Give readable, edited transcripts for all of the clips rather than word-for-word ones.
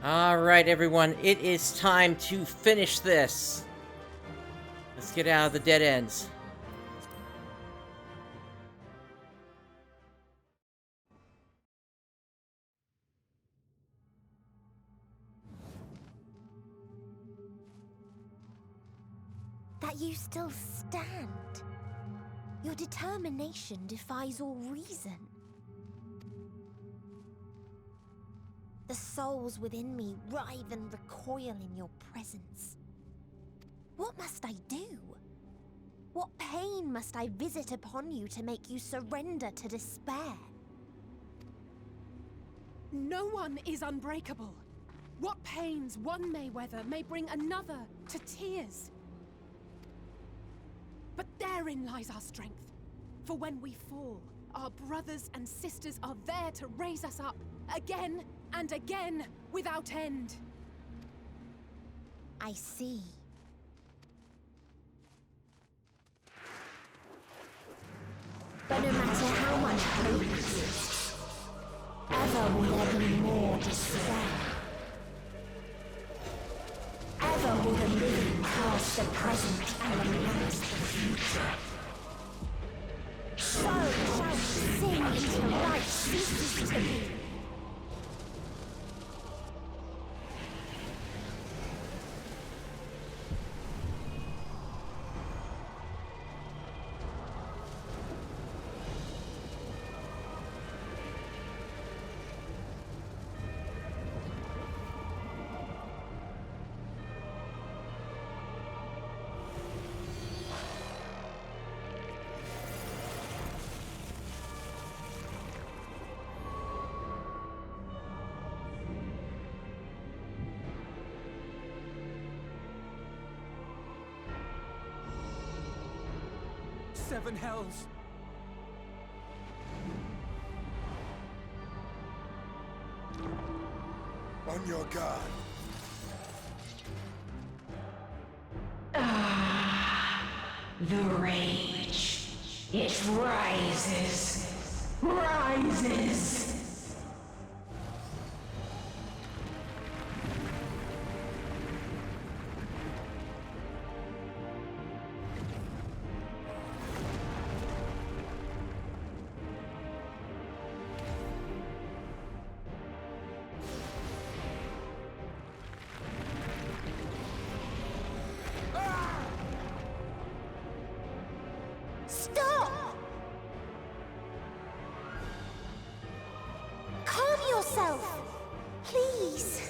Alright, everyone, it is time to finish this. Let's get out of the dead ends. That you still stand. Your determination defies all reason. The souls within me writhe and recoil in your presence. What must I do? What pain must I visit upon you to make you surrender to despair? No one is unbreakable. What pains one may weather may bring another to tears. But therein lies our strength. For when we fall, our brothers and sisters are there to raise us up, again and again, without end. I see. But no matter how much hope exists, ever will there be more despair. Ever will the living cast the present and lament the future. So shall sin until life ceases to be. Seven hells! On your guard. The rage. It rises. Rises. Stop! Calm yourself, please.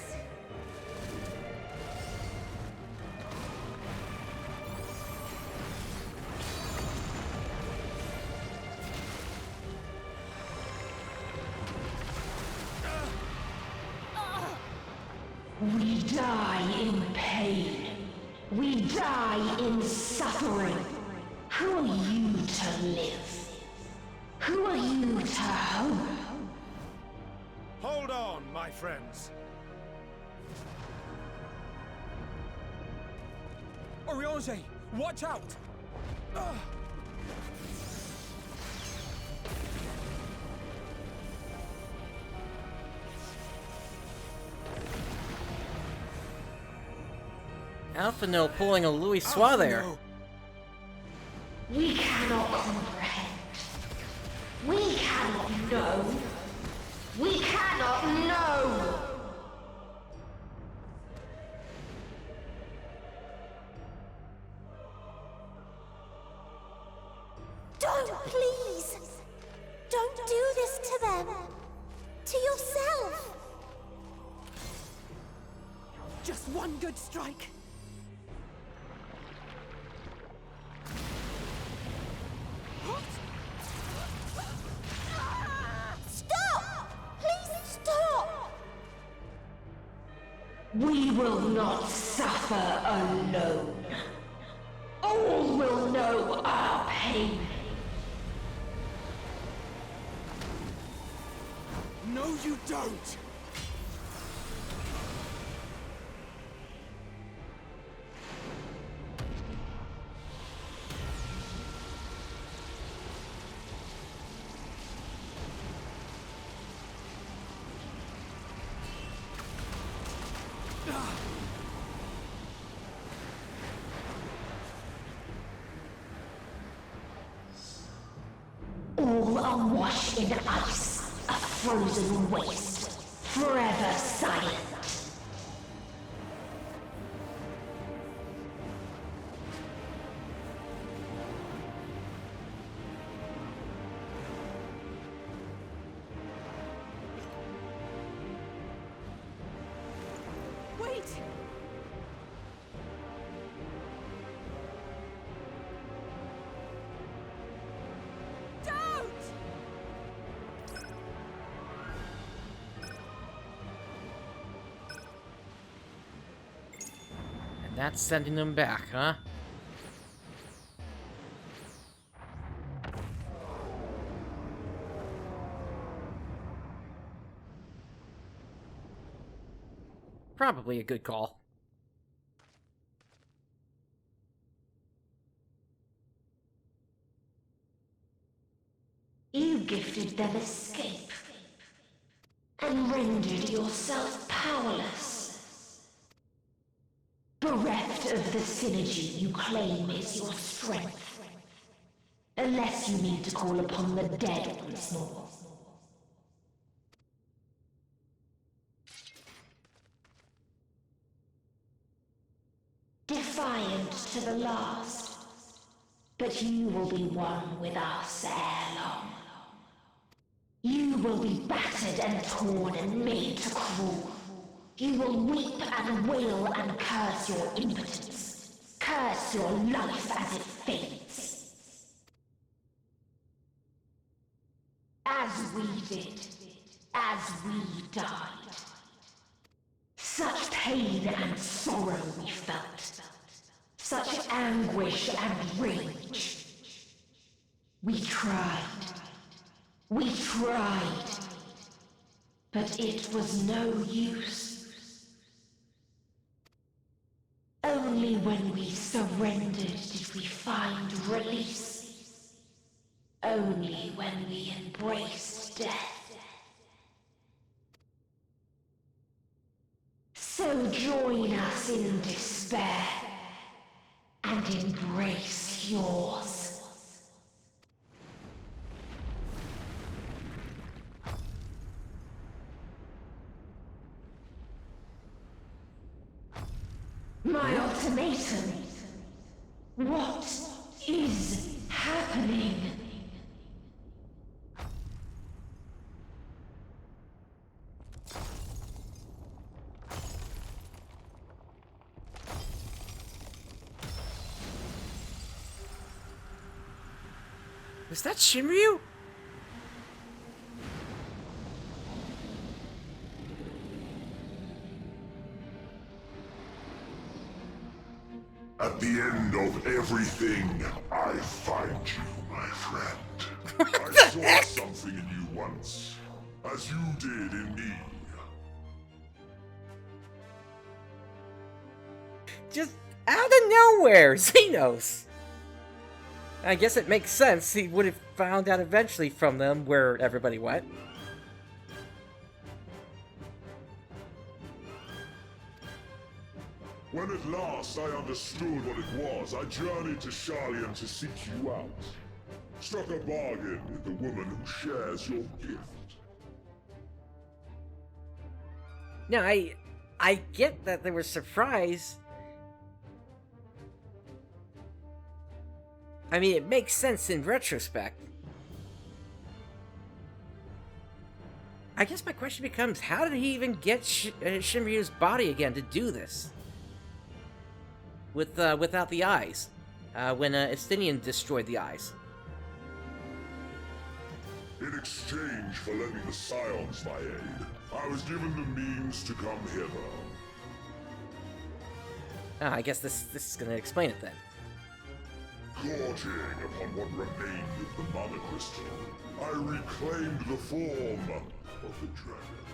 We die in pain. We die in suffering. Who are you to live? Who are you to hope? Hold on, my friends. Oriange, watch out! Alphino pulling a Louis Soir there. Alphino. We cannot comprehend. We cannot know. We cannot know. Don't, please! Don't do this to them! To yourself! Just one good strike. Stop! Please stop! We will not suffer alone. All will know our pain. No, you don't! All awash in ice, a frozen waste, forever silent. Wait! Don't! And that's sending them back, huh? Probably a good call. You gifted them escape, and rendered yourself powerless. Bereft of the synergy you claim is your strength. Unless you need to call upon the dead once more. Defiant to the last, but you will be one with us ere long. You will be battered and torn and made to crawl. You will weep and wail and curse your impotence. Curse your life as it fades. As we did. As we died. Such pain and sorrow we felt. Such anguish and rage. We tried. We tried. But it was no use. Only when we surrendered did we find release. Only when we embraced death. So join us in despair and embrace yours. My ultimatum. What is happening? Is that Shinryu? At the end of everything, I find you, my friend. I saw something in you once, as you did in me. Just out of nowhere, Xenos! I guess it makes sense. He would have found out eventually from them where everybody went. When at last I understood what it was, I journeyed to Sharlayan to seek you out. Struck a bargain with the woman who shares your gift. Now, I get that they were surprised. I mean, it makes sense in retrospect. I guess my question becomes, how did he even get Shinryu's body again to do this? Without the eyes. When Estinian destroyed the eyes. In exchange for lending the Scions my aid, I was given the means to come hither. I guess this is gonna explain it then. Gorging upon what remained of the Mother Crystal, I reclaimed the form of the dragon.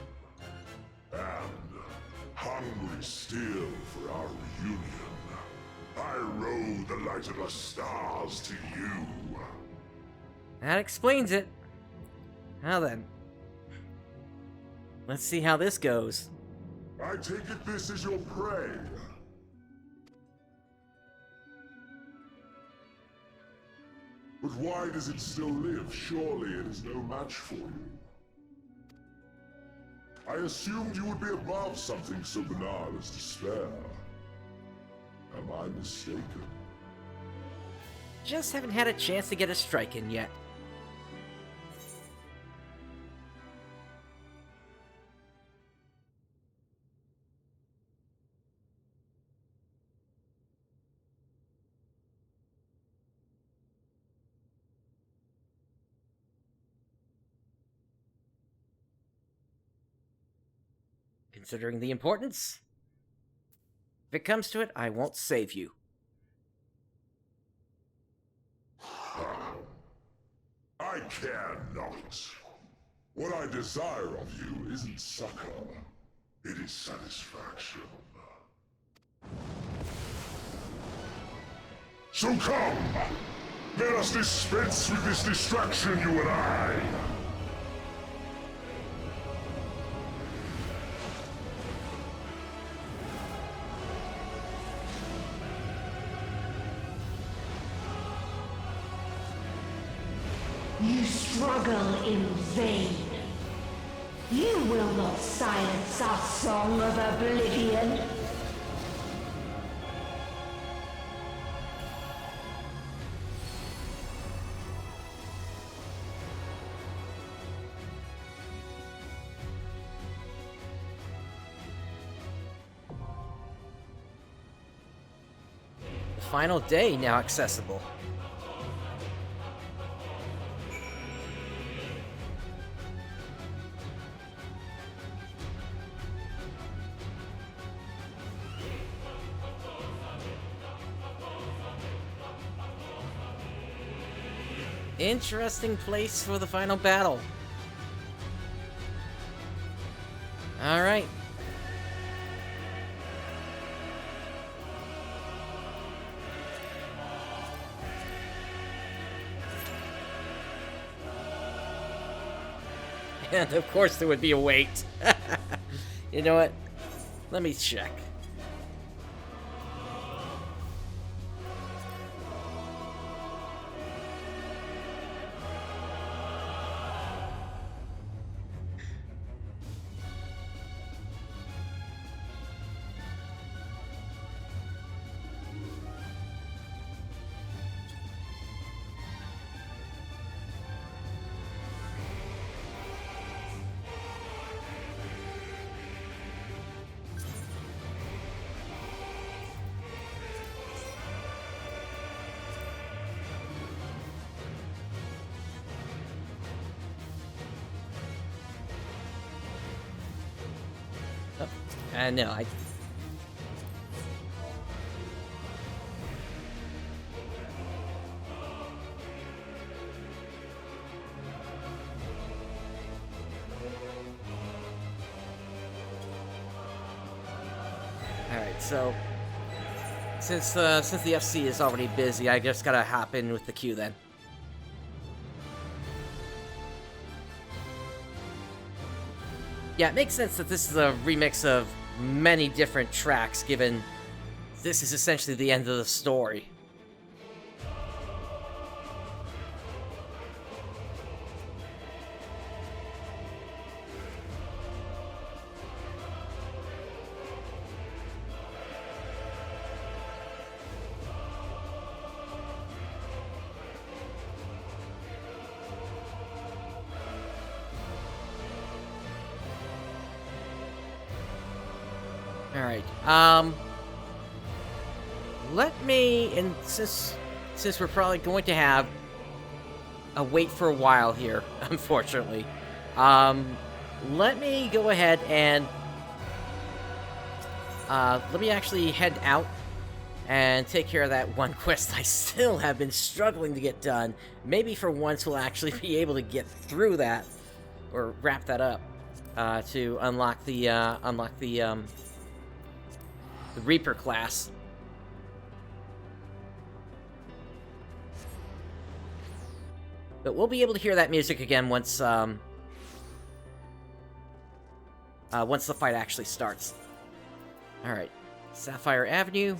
And, hungry still for our reunion, I rode the light of the stars to you. That explains it. Now then. Let's see how this goes. I take it this is your prey. But why does it still live? Surely it is no match for you. I assumed you would be above something so banal as despair. Am I mistaken? Just haven't had a chance to get a strike in yet. Considering the importance, if it comes to it, I won't save you. I care not. What I desire of you isn't succor, it is satisfaction. So come! Let us dispense with this distraction, you and I! You struggle in vain. You will not silence our song of oblivion. The final day now accessible. Interesting place for the final battle. Alright. And of course there would be a wait. You know what? Let me check. No, Alright, so since the FC is already busy, I just gotta hop in with the queue then. Yeah, it makes sense that this is a remix of many different tracks, given this is essentially the end of the story. Alright, let me, and since we're probably going to have a wait for a while here, unfortunately, let me go ahead and, let me actually head out and take care of that one quest I still have been struggling to get done. Maybe for once we'll actually be able to get through that, or wrap that up, to unlock the Reaper class. But we'll be able to hear that music again once the fight actually starts. Alright. Sapphire Avenue.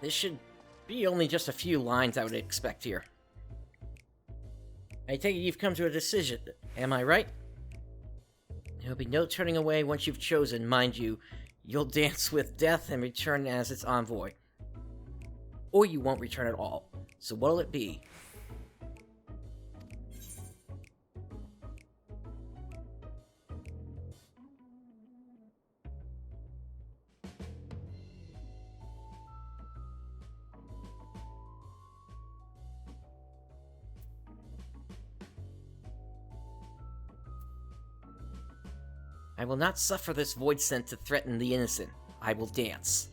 This should be only just a few lines I would expect here. I take it you've come to a decision, am I right? There'll be no turning away once you've chosen, mind you. You'll dance with death and return as its envoy. Or you won't return at all. So what'll it be? I will not suffer this void scent to threaten the innocent. I will dance.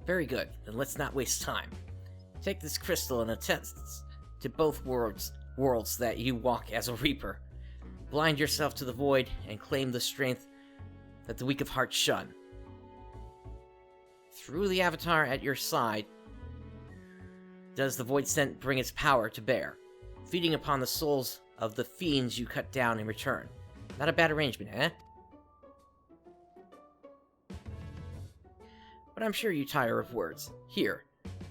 Very good, then let's not waste time. Take this crystal and attest to both worlds that you walk as a reaper. Blind yourself to the void and claim the strength that the weak of heart shun. Through the avatar at your side, does the void scent bring its power to bear, feeding upon the souls of the fiends you cut down in return. Not a bad arrangement, eh? But I'm sure you tire of words. Here,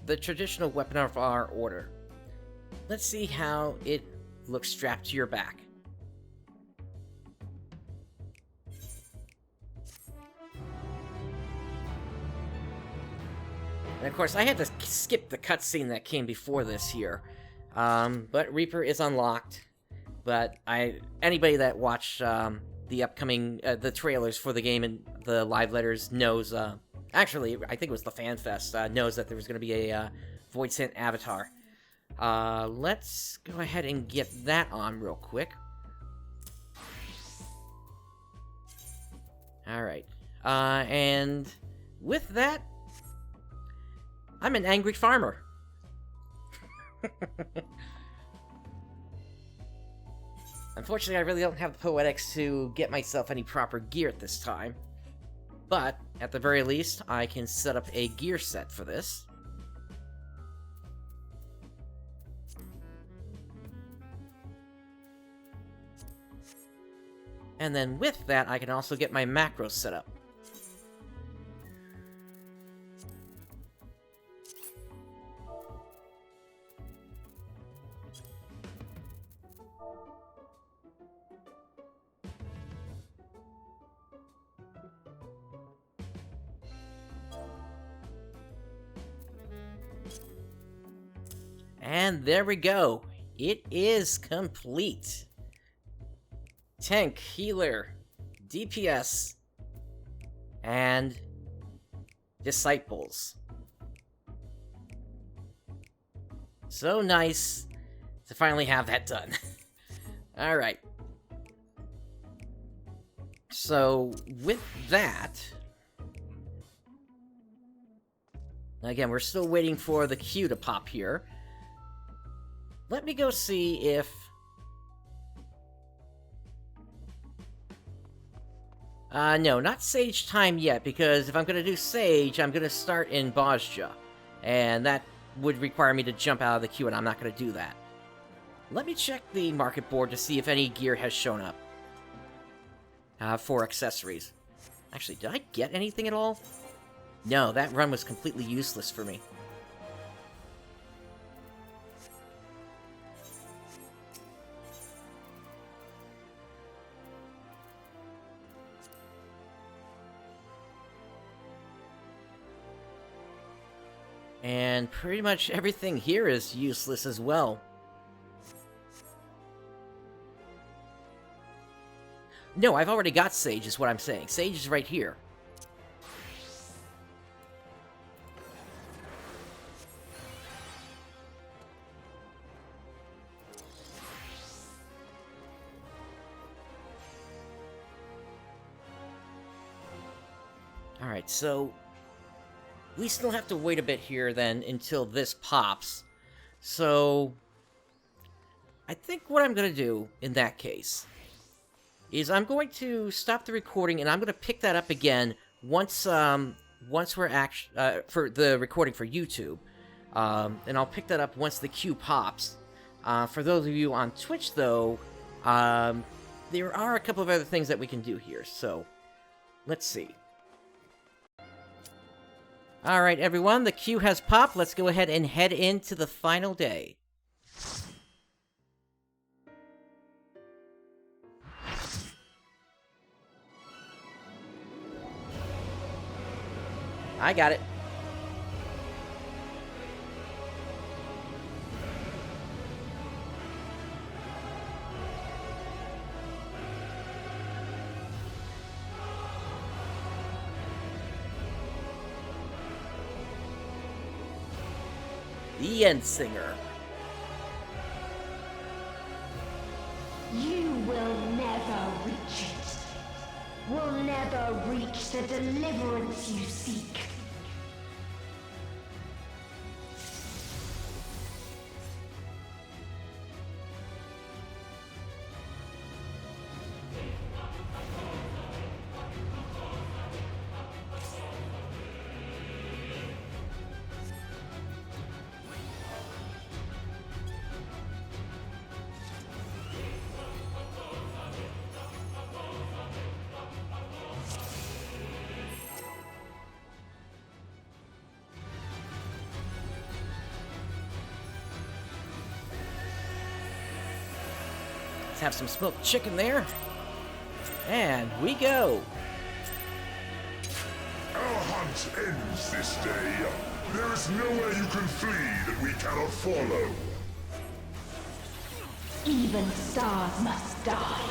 the traditional weapon of our order. Let's see how it looks strapped to your back. And of course, I had to skip the cutscene that came before this here. But Reaper is unlocked. But anybody that watched the upcoming the trailers for the game and the live letters knows. Actually, I think it was the FanFest knows that there was going to be a Void Scent avatar. Let's go ahead and get that on real quick. All right, and with that, I'm an angry farmer. Unfortunately, I really don't have the poetics to get myself any proper gear at this time. But, at the very least, I can set up a gear set for this. And then with that, I can also get my macros set up. And there we go. It is complete. Tank, healer, DPS, and disciples. So nice to finally have that done. Alright. So, with that... Again, we're still waiting for the queue to pop here. Let me go see if... no, not Sage time yet, because if I'm gonna do Sage, I'm gonna start in Bozja. And that would require me to jump out of the queue, and I'm not gonna do that. Let me check the market board to see if any gear has shown up. For accessories. Actually, did I get anything at all? No, that run was completely useless for me. And pretty much everything here is useless as well. No, I've already got Sage, is what I'm saying. Sage is right here. Alright, so... we still have to wait a bit here, then, until this pops. So, I think what I'm going to do in that case is I'm going to stop the recording, and I'm going to pick that up again once we're for the recording for YouTube. And I'll pick that up once the queue pops. For those of you on Twitch, though, there are a couple of other things that we can do here, so let's see. Alright, everyone, the queue has popped. Let's go ahead and head into the final day. I got it. The End Singer. You will never reach it. Will never reach the deliverance you seek. Let's have some smoked chicken there. And we go. Our hunt ends this day. There is nowhere you can flee that we cannot follow. Even stars must die.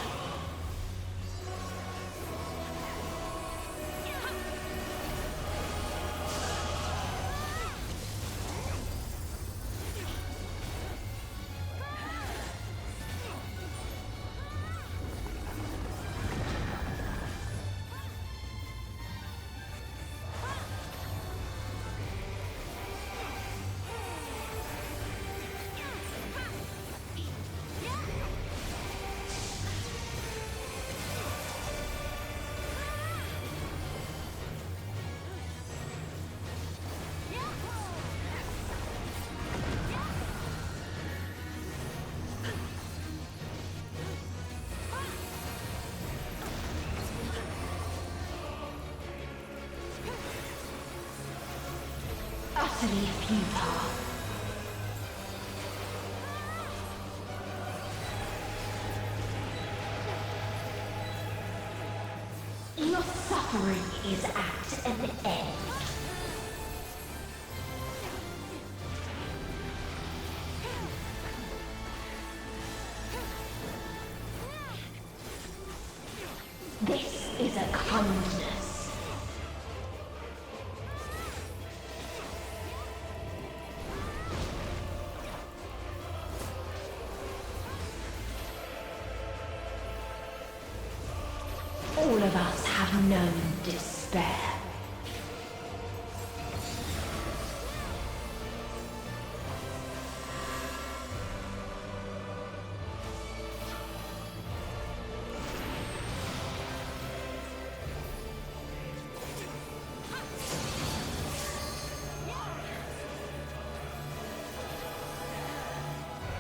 Utterly futile. Your suffering is at an end. This is a kindness. All of us have known despair.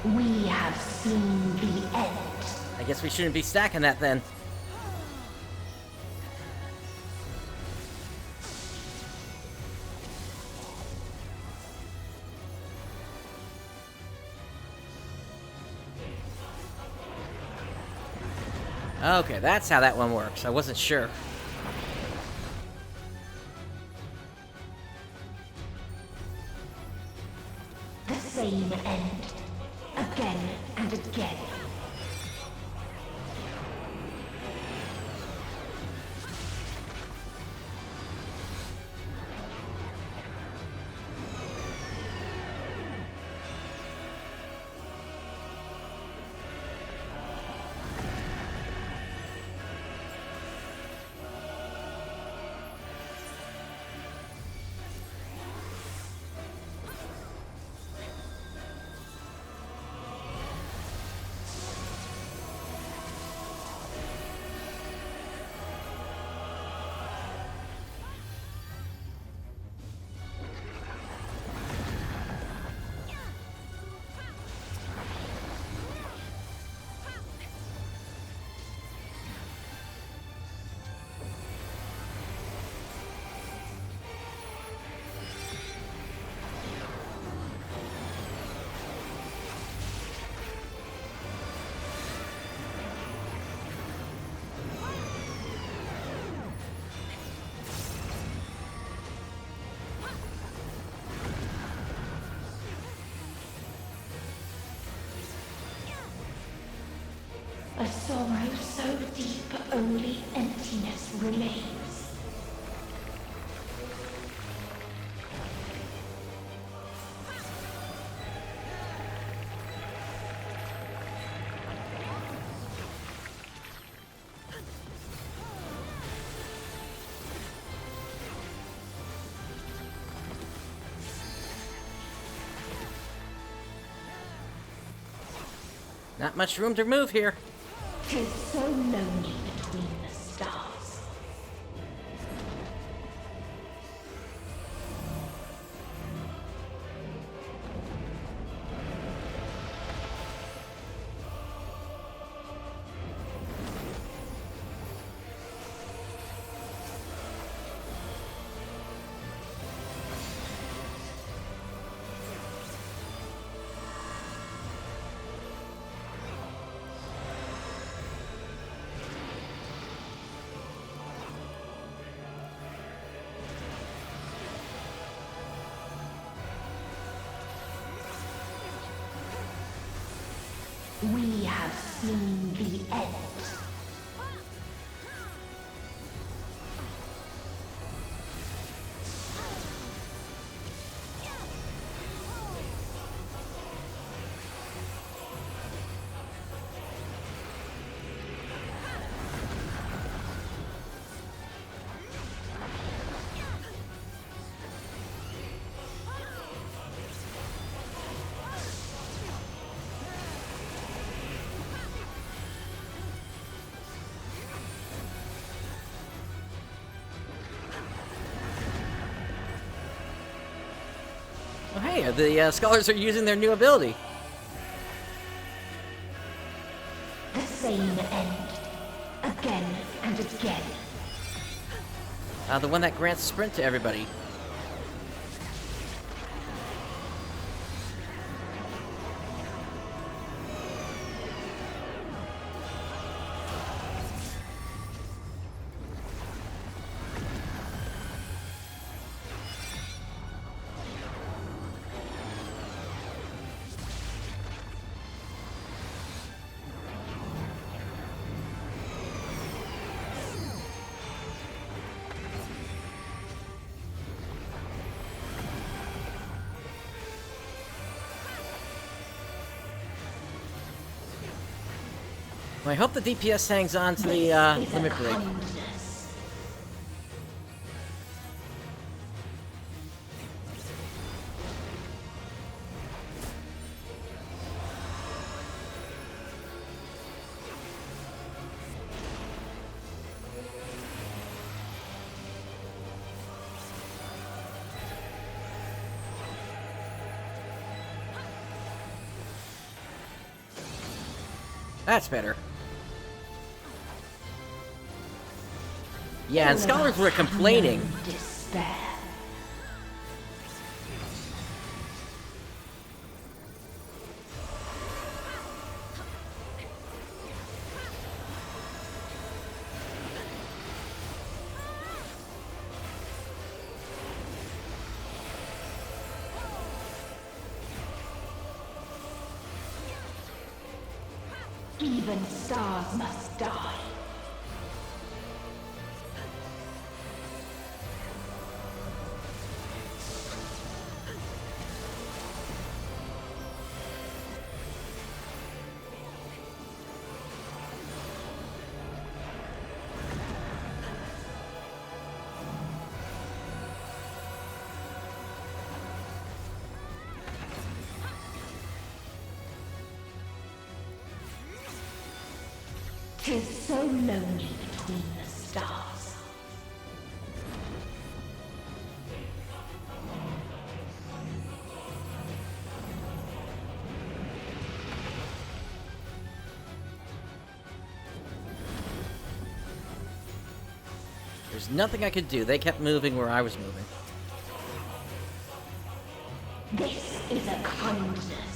We have seen the end. I guess we shouldn't be stacking that then. Okay, that's how that one works. I wasn't sure. The same end. Again and again. A sorrow so deep only emptiness remains. Not much room to move here. 'Tis so lonely between the stars. We have seen the end. Oh, hey, the scholars are using their new ability. The same end. Again and again. The one that grants sprint to everybody. Well, I hope the DPS hangs on to the limit break. That's better. Yeah, and scholars were complaining. Despair. Even stars must die. Tis so lonely between the stars. There's nothing I could do. They kept moving where I was moving. This is a kindness.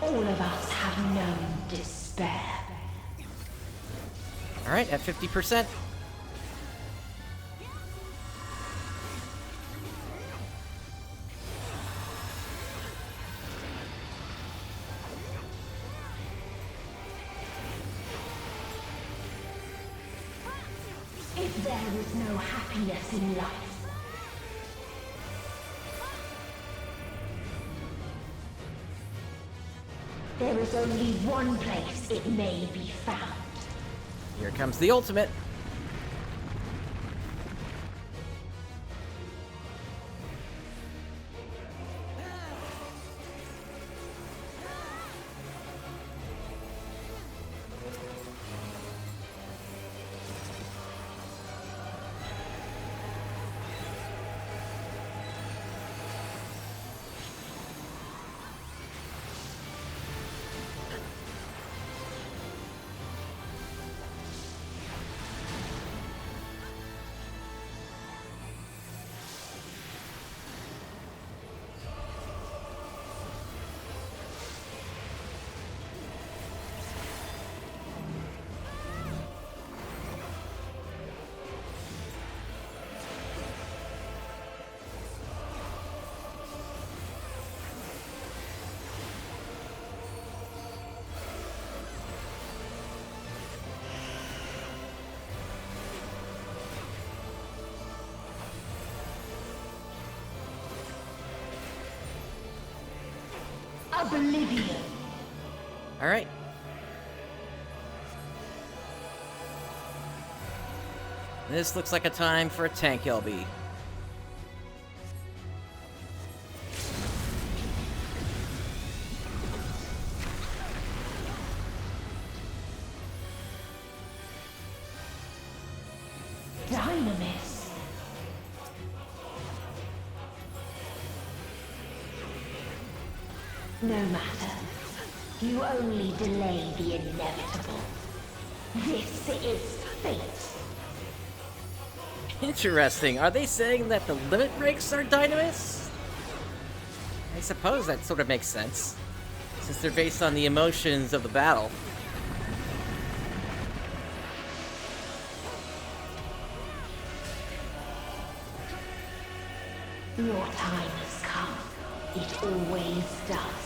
All of us have known despair. Alright, at 50%. If there is no happiness in life, there is only one place it may be found. Here comes the ultimate. Oblivion. Alright. This looks like a time for a tank LB. Dynamis. No matter. You only delay the inevitable. This is fate. Interesting. Are they saying that the limit breaks are dynamis? I suppose that sort of makes sense, since they're based on the emotions of the battle. Your time has come. It always does.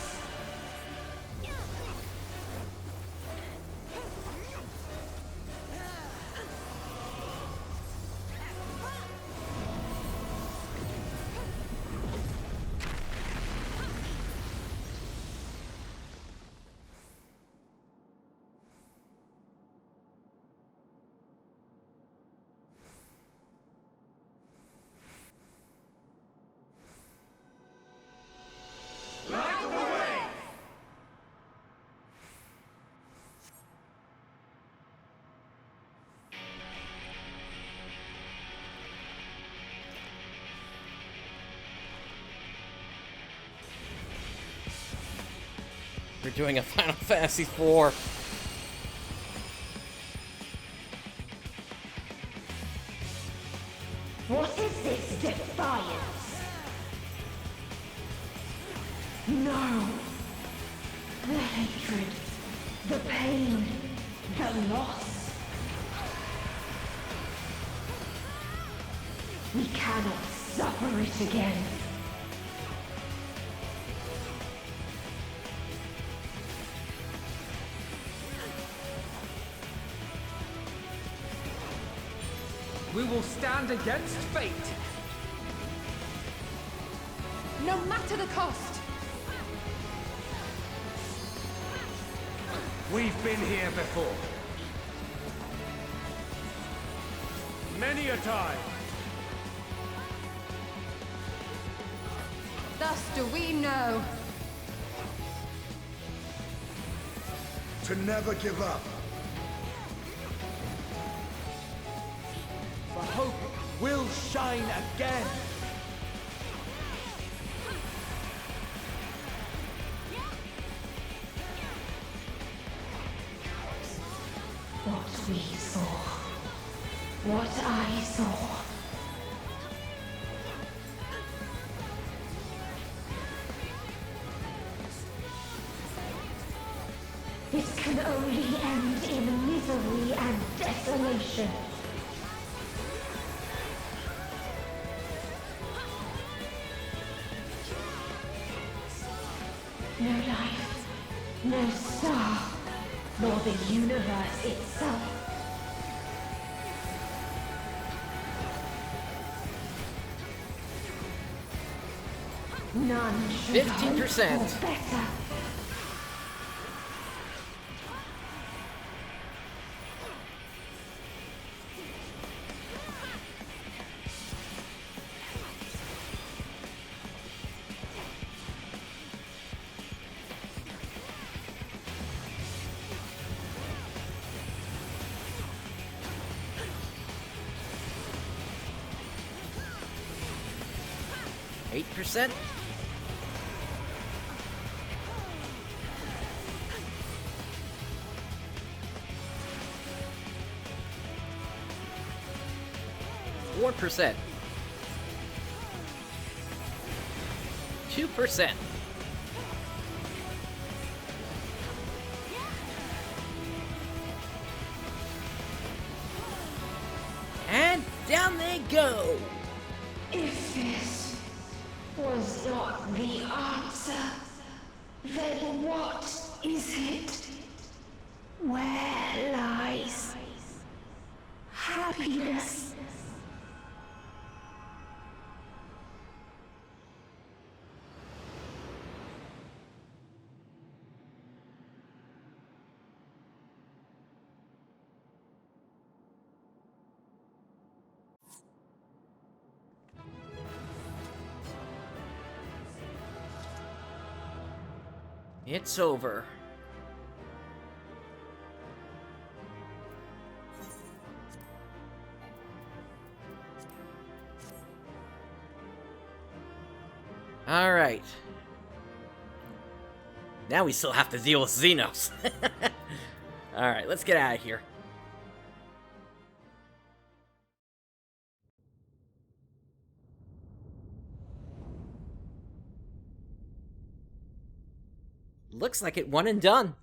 We're doing a Final Fantasy IV. What is this defiance? No. The hatred, the pain, the loss. We cannot suffer it again. We will stand against fate. No matter the cost. We've been here before. Many a time. Thus do we know. To never give up. For hope will shine again. What we saw. What I saw. This can only end in misery and desolation. No life, no star, nor the universe itself. None should 15%. hope for better. %. 4%. 2%. And down they go! If this was not the answer, then what is it? Where lies happiness? It's over. All right. Now we still have to deal with Xenos. All right, let's get out of here. Looks like it one and done.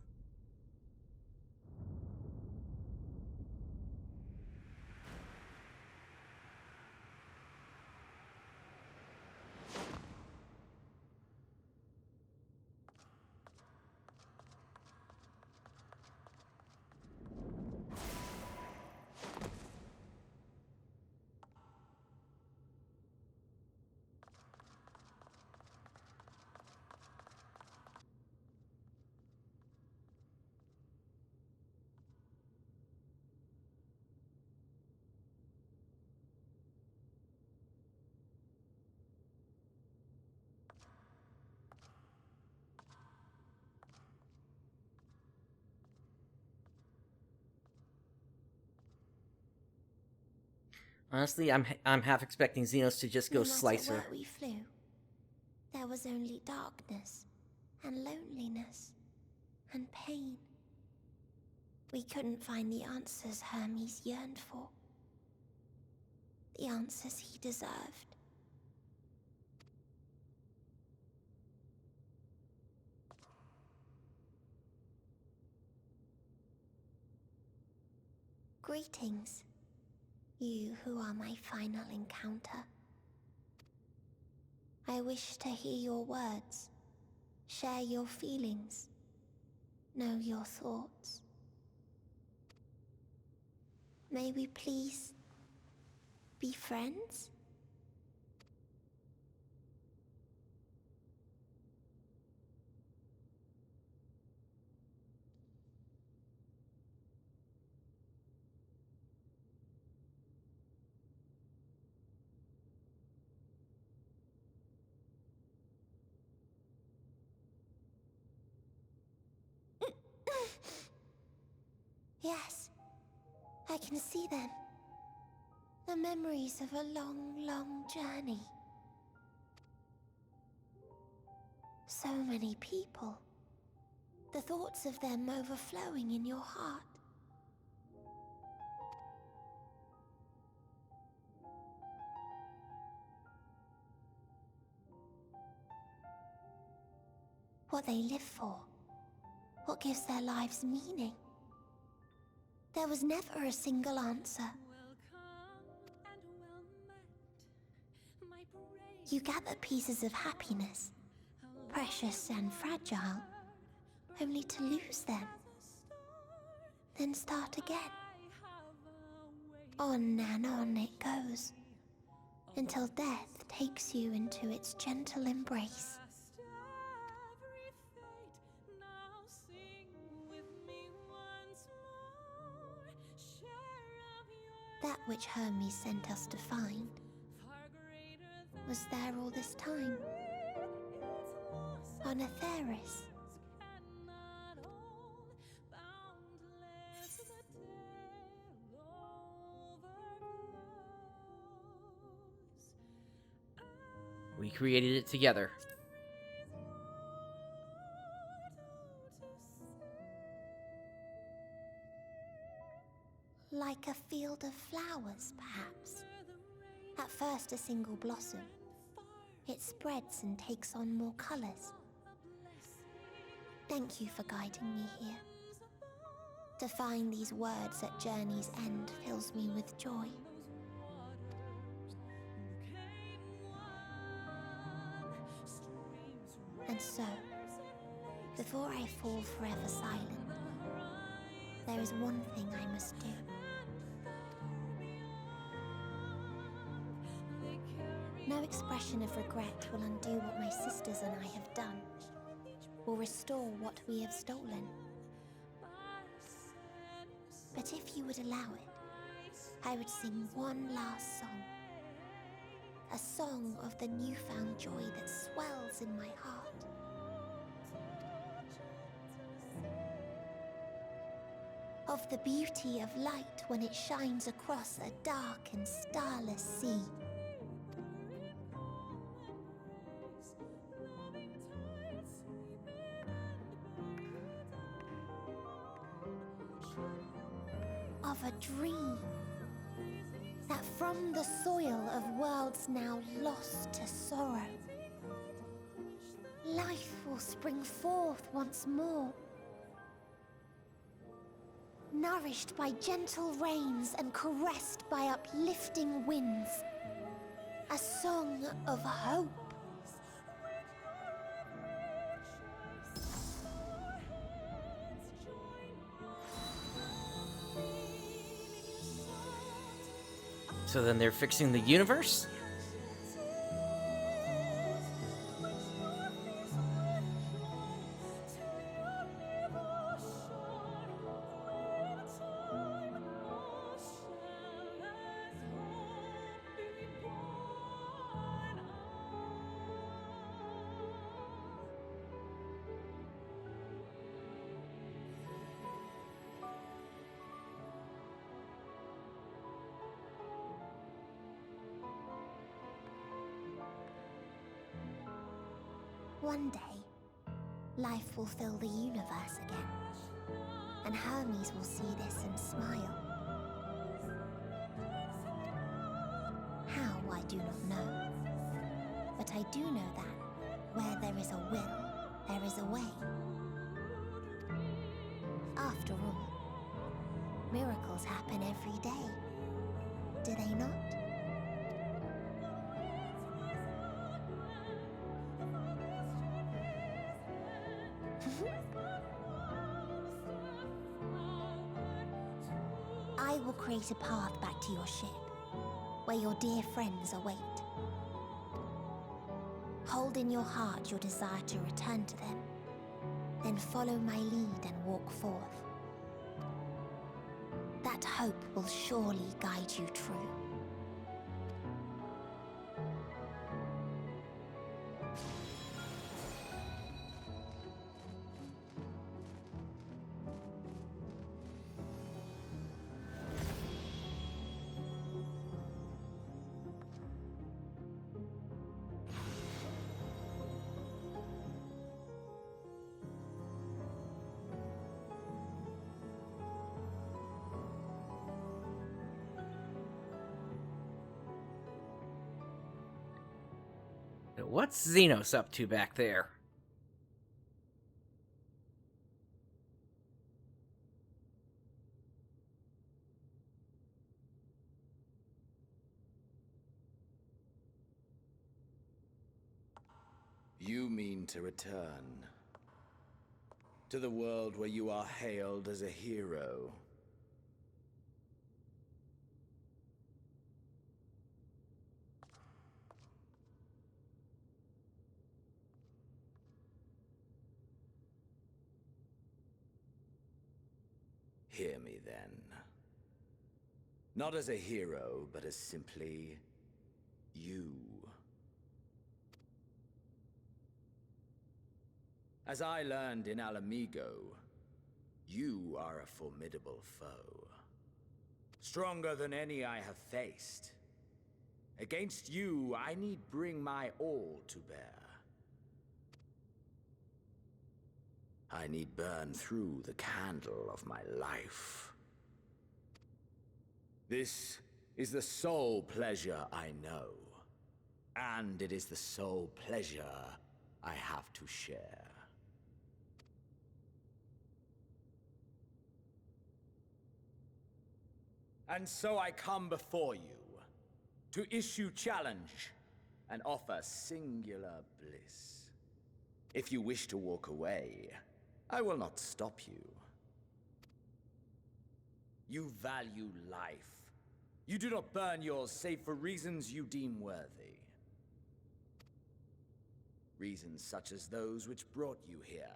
Honestly, I'm half expecting Xenos to just go No matter slice her. where we flew, there was only darkness and loneliness and pain. We couldn't find the answers Hermes yearned for. The answers he deserved. Greetings, you who are my final encounter. I wish to hear your words, share your feelings, know your thoughts. May we please be friends? Yes, I can see them. The memories of a long, long journey. So many people. The thoughts of them overflowing in your heart. What they live for. What gives their lives meaning? There was never a single answer. You gather pieces of happiness, precious and fragile, only to lose them. Then start again. On and on it goes, until death takes you into its gentle embrace. That which Hermes sent us to find was there all this time, on Etheris. We created it together. Like a field of flowers, perhaps. At first a single blossom. It spreads and takes on more colors. Thank you for guiding me here. To find these words at journey's end fills me with joy. And so, before I fall forever silent, there is one thing I must do. No expression of regret will undo what my sisters and I have done, or restore what we have stolen. But if you would allow it, I would sing one last song. A song of the newfound joy that swells in my heart. Of the beauty of light when it shines across a dark and starless sea. Of a dream that from the soil of worlds now lost to sorrow, life will spring forth once more, nourished by gentle rains and caressed by uplifting winds. A song of hope. So then they're fixing the universe? One day, life will fill the universe again, and Hermes will see this and smile. How, I do not know. But I do know that where there is a will, there is a way. After all, miracles happen every day, do they not? I will create a path back to your ship, where your dear friends await. Hold in your heart your desire to return to them, then follow my lead and walk forth. That hope will surely guide you true. What's Xenos up to back there? You mean to return to the world where you are hailed as a hero. Hear me then. Not as a hero, but as simply you. As I learned in Alamigo, you are a formidable foe. Stronger than any I have faced. Against you, I need bring my all to bear. I need burn through the candle of my life. This is the sole pleasure I know, and it is the sole pleasure I have to share. And so I come before you, to issue challenge and offer singular bliss. If you wish to walk away, I will not stop you. You value life. You do not burn yours save for reasons you deem worthy. Reasons such as those which brought you here.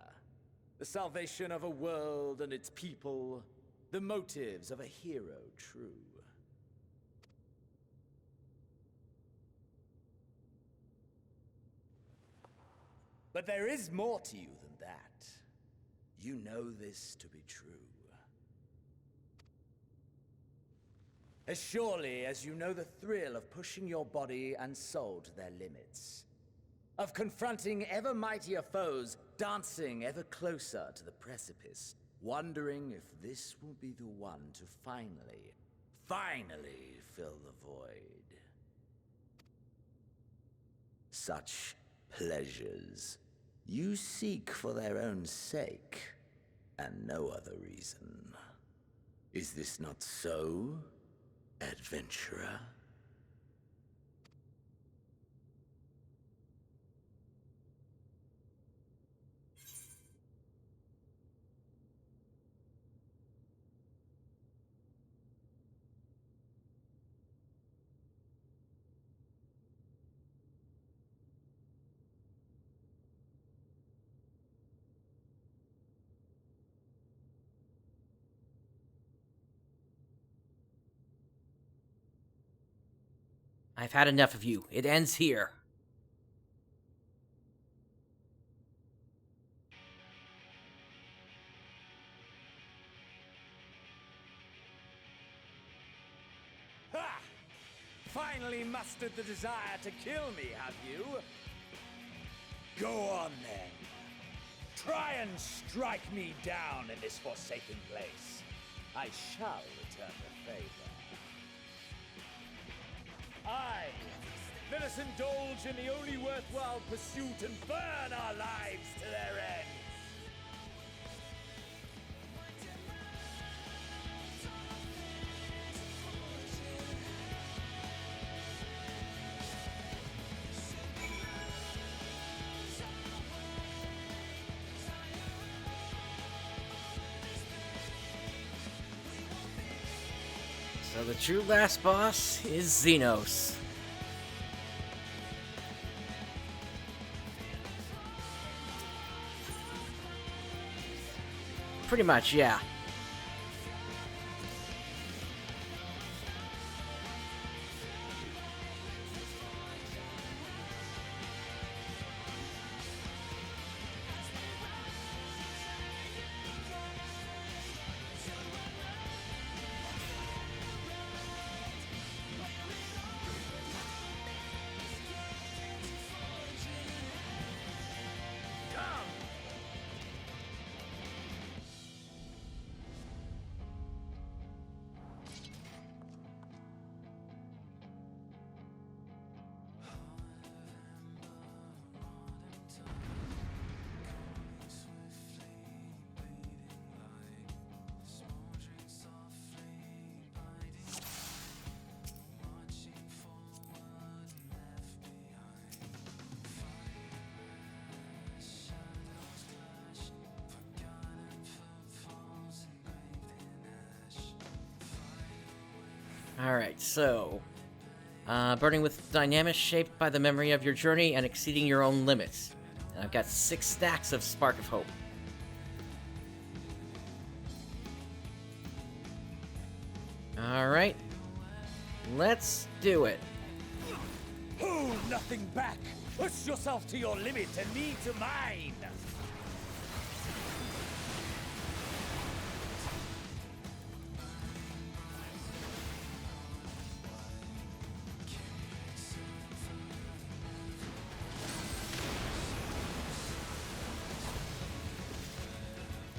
The salvation of a world and its people. The motives of a hero true. But there is more to you than that. You know this to be true. As surely as you know the thrill of pushing your body and soul to their limits. Of confronting ever mightier foes, dancing ever closer to the precipice. Wondering if this will be the one to finally fill the void. Such pleasures you seek for their own sake, and no other reason. Is this not so, adventurer? I've had enough of you. It ends here. Ha! Finally mustered the desire to kill me, have you? Go on then. Try and strike me down in this forsaken place. I shall return the favor. Let us indulge in the only worthwhile pursuit and burn our lives to their end. So the true last boss is Xenos. Pretty much, yeah. Alright, so... burning with dynamics shaped by the memory of your journey and exceeding your own limits. And I've got 6 stacks of Spark of Hope. Alright. Let's do it. Hold nothing back! Push yourself to your limit and me to mine!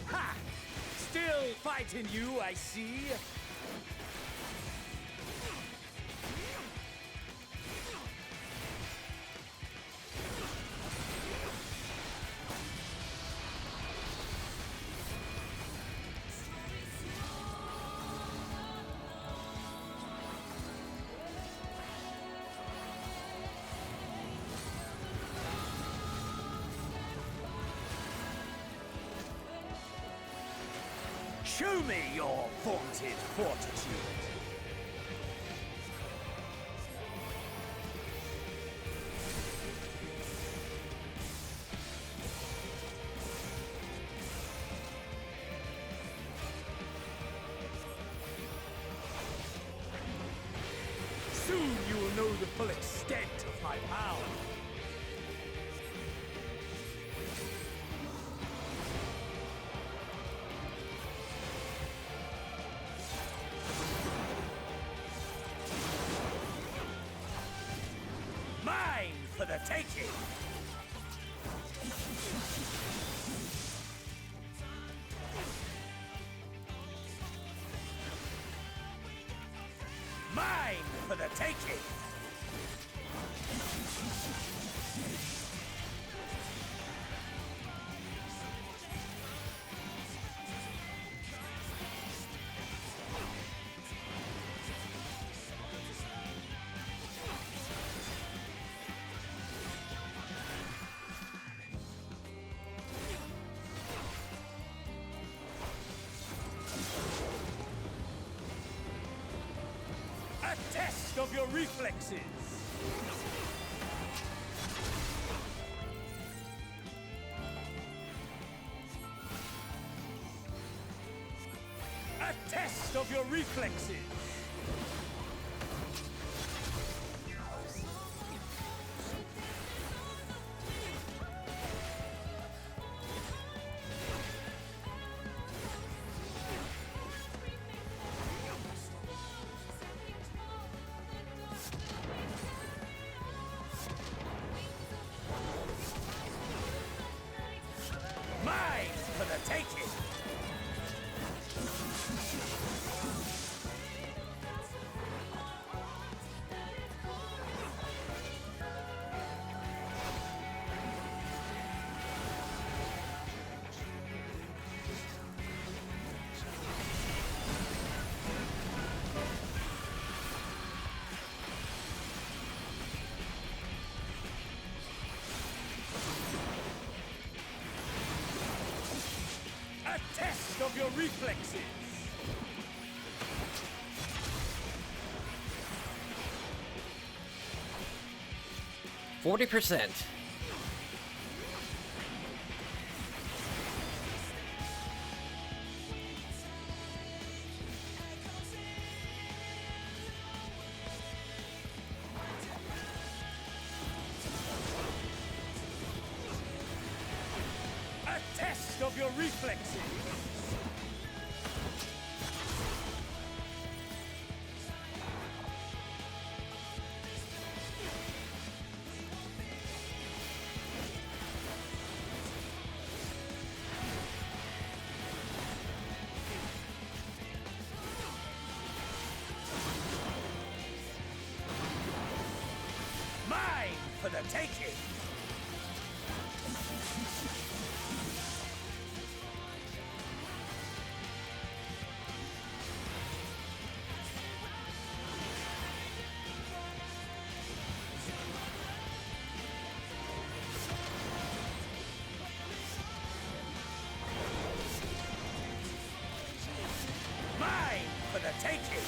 Ha! Still fighting you, I see. Show me your vaunted fortitude. Soon you will know the full extent of my power. For the taking! Mine for the taking! A test of your reflexes! A test of your reflexes! For the taking! A test of your reflexes! 40%. A test of your reflexes! Mine for the taking! Mine for the taking!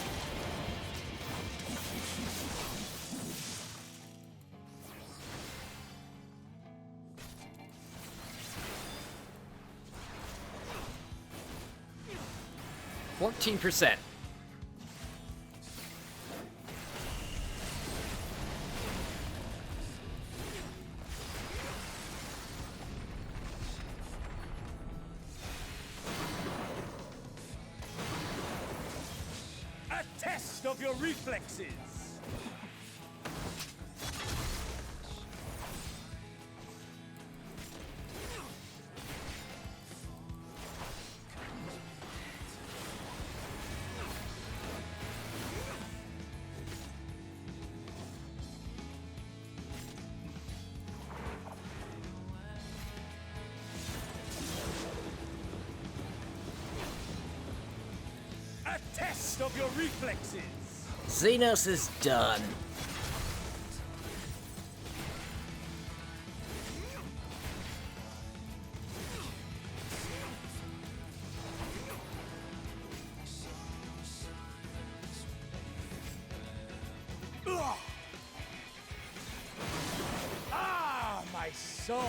14%. A test of your reflexes. A test of your reflexes. Xenos is done. Ugh. Ah, my soul.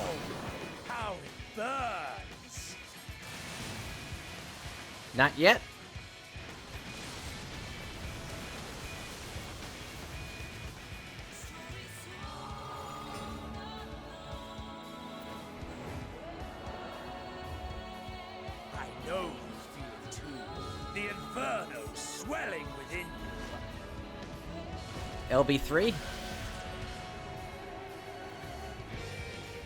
How it burns. Not yet. I know you feel it too. The inferno swelling within you. LB3.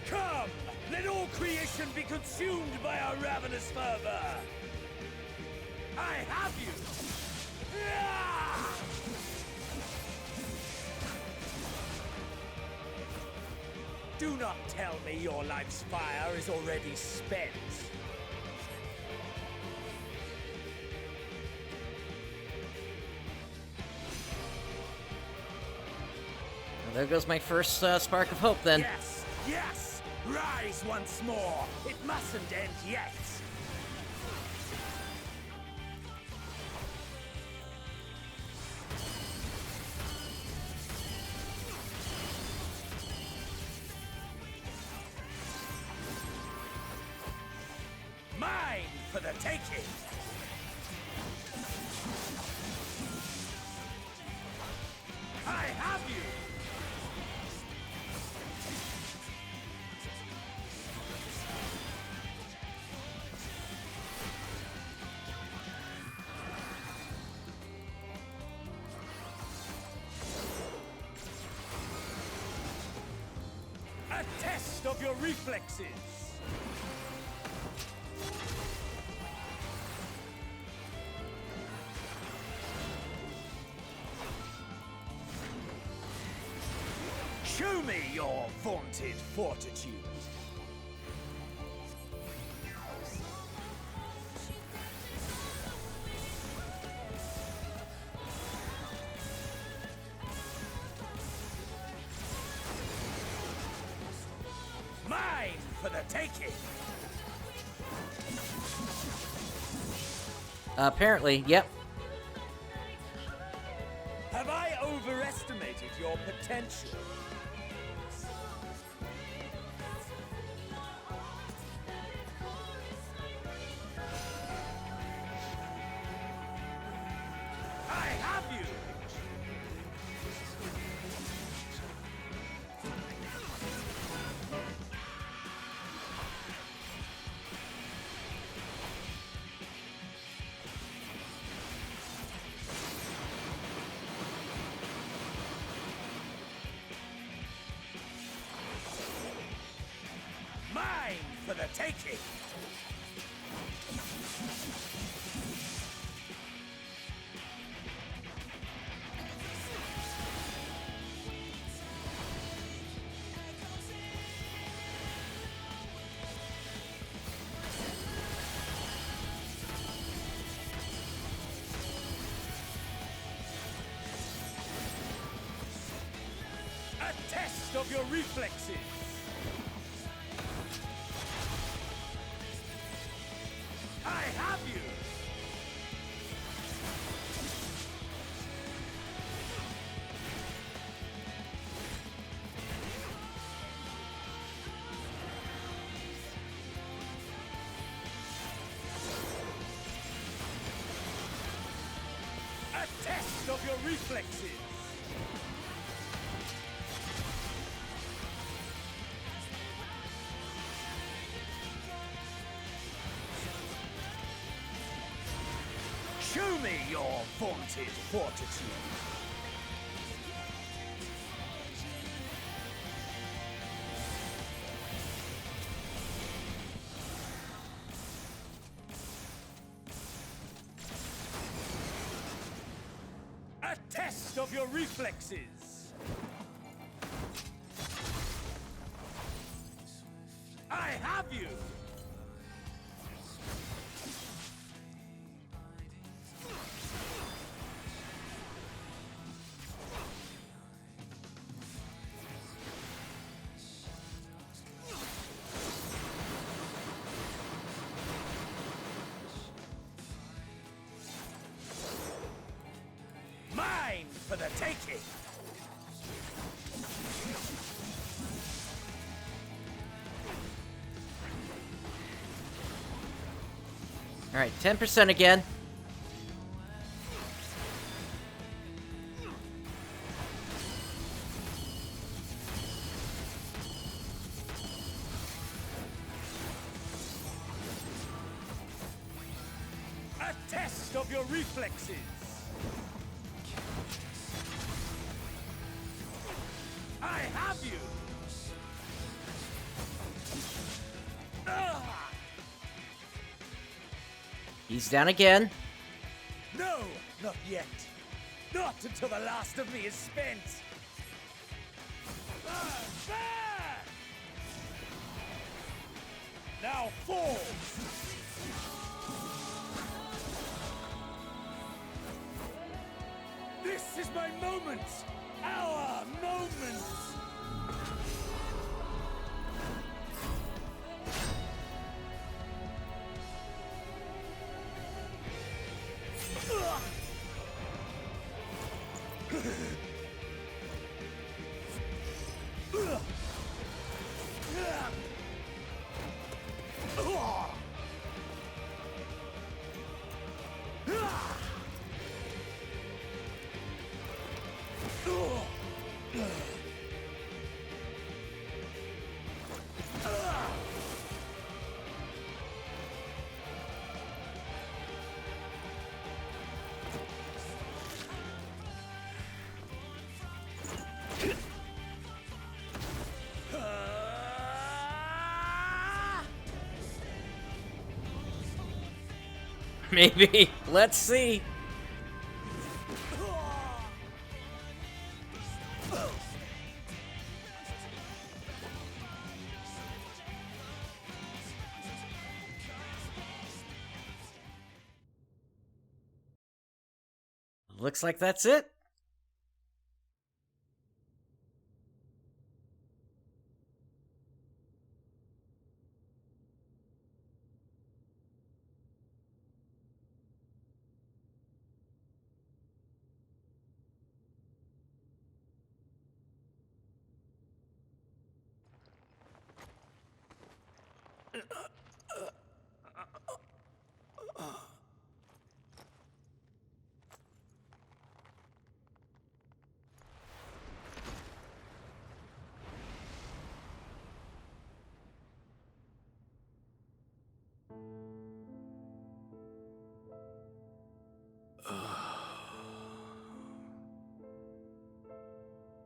Come! Let all creation be consumed by our ravenous fervor! I have you! Ah! Do not tell me your life's fire is already spent. Well, there goes my first spark of hope then. Yes! Yes! Rise once more! It mustn't end yet! Mine for the taking! I have you! A test of your reflexes! Show me your vaunted fortitude! Mine for the taking! Apparently, yep. Have I overestimated your potential? I have you! Mine for the taking! A test of your reflexes! I have you! of your reflexes! Show me your vaunted fortitude! A test of your reflexes! I have you! Mine for the taking! Alright, 10% again. A test of your reflexes! I have you! Ah! He's down again. No, not yet. Not until the last of me is spent. There! Now fall! This is my moment! Our moment! Maybe. Let's see. Looks like that's it.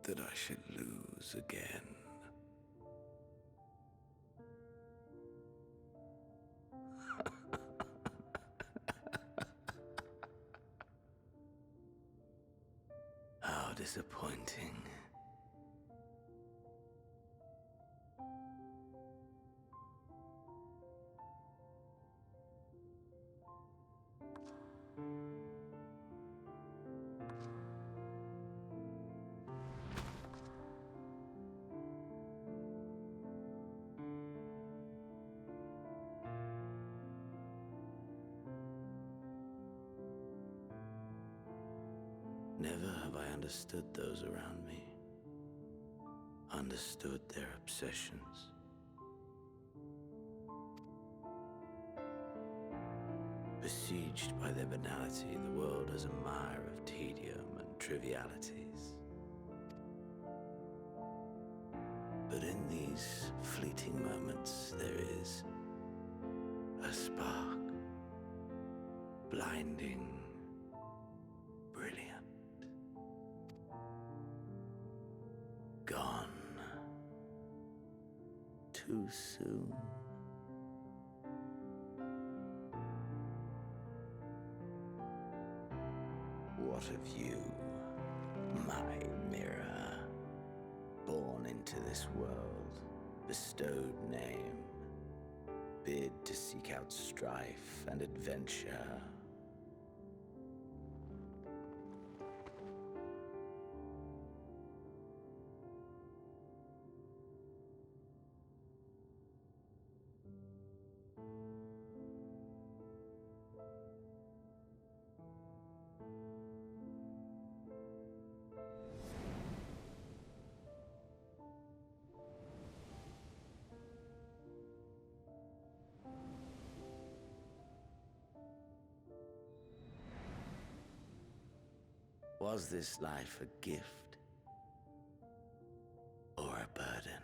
That I should lose again. How disappointing. Never have I understood those around me, understood their obsessions. Besieged by their banality, the world is a mire of tedium and trivialities. But in these fleeting moments, there is a spark, blinding, brilliant. Gone too soon. What of you, my mirror? Born into this world, bestowed name, bid to seek out strife and adventure. Was this life a gift or a burden?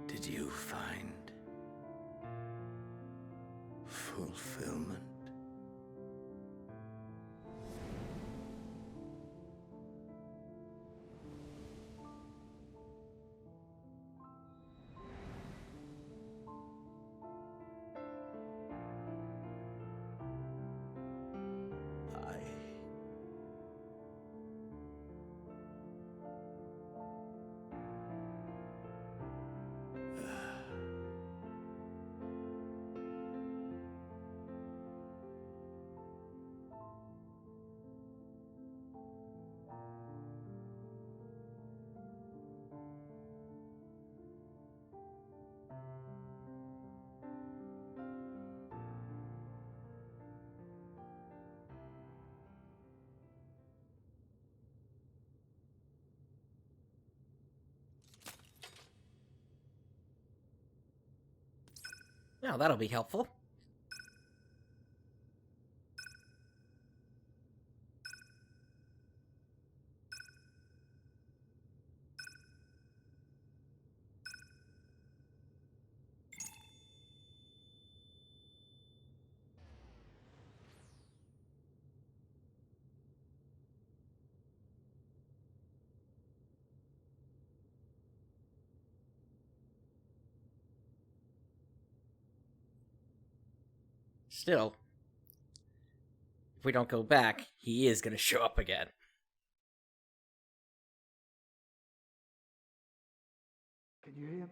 Did you find fulfillment? Now that'll be helpful. Still, if we don't go back, he is going to show up again. Can you hear?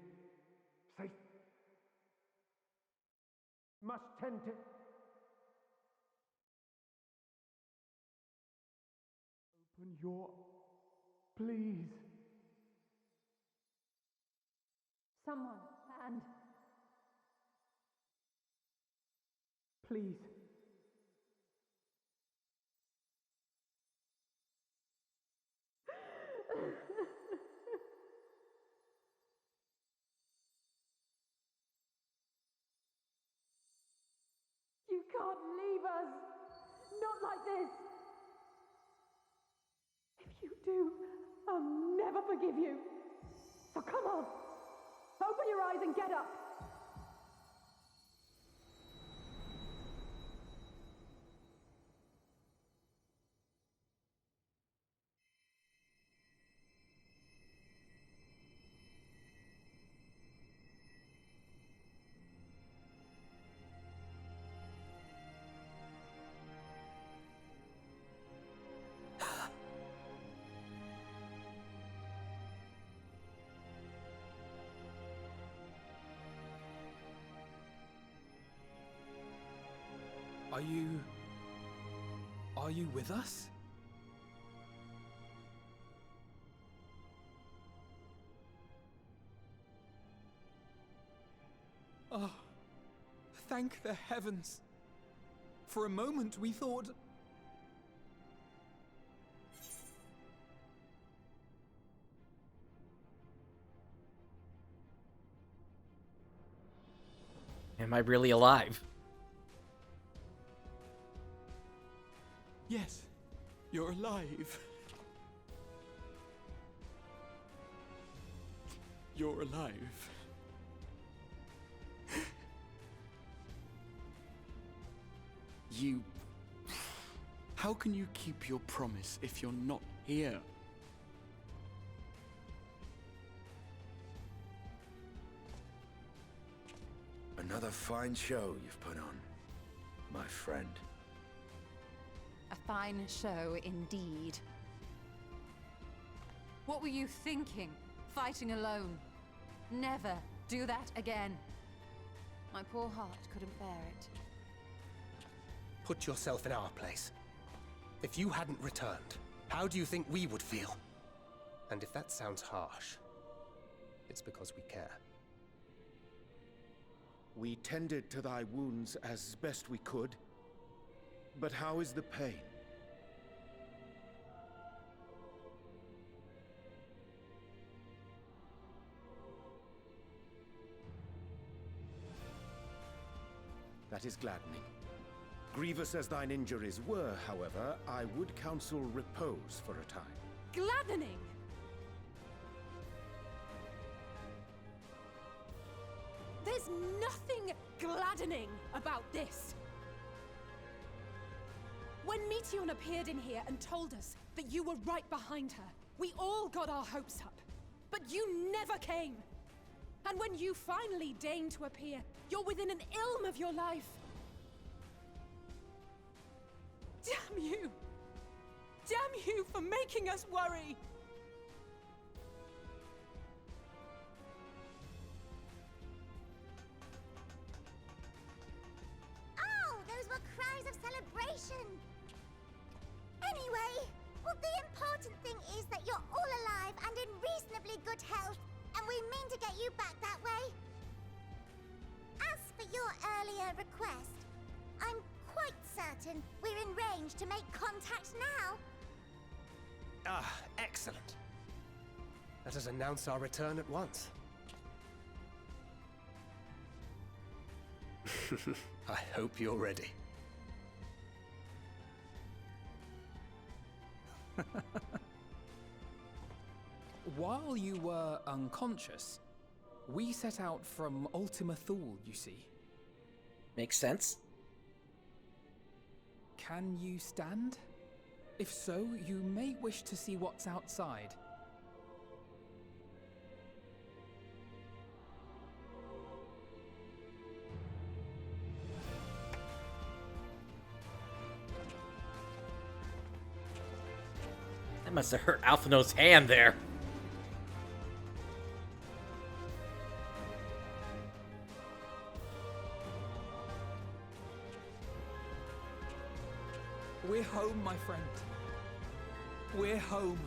Safe. Must tend it. Open your... Please. Someone, and... Please. You can't leave us! Not like this! If you do, I'll never forgive you! So come on! Open your eyes and get up! Are you with us? Oh, thank the heavens For a moment, we thought... Am I really alive? Yes, you're alive. You're alive. You... How can you keep your promise if you're not here? Another fine show you've put on, my friend. A fine show indeed. What were you thinking? Fighting alone? Never do that again. My poor heart couldn't bear it. Put yourself in our place. If you hadn't returned, how do you think we would feel? And if that sounds harsh, it's because we care. We tended to thy wounds as best we could. But how is the pain? That is gladdening. Grievous as thine injuries were, however, I would counsel repose for a time. Gladdening! There's nothing gladdening about this. When Meteion appeared in here and told us that you were right behind her, we all got our hopes up. But you never came. And when you finally deign to appear, you're within an ilm of your life. Damn you! Damn you for making us worry! Oh, those were cries of celebration! Anyway, well, the important thing is that you're all alive and in reasonably good health, and we mean to get you back that way. As for your earlier request, I'm quite certain we're in range to make contact now. Ah, excellent. Let us announce our return at once. I hope you're ready. While you were unconscious, we set out from Ultima Thule, you see. Makes sense. Can you stand? If so, you may wish to see what's outside. That must have hurt Alphino's hand there. We're home, my friend. We're home.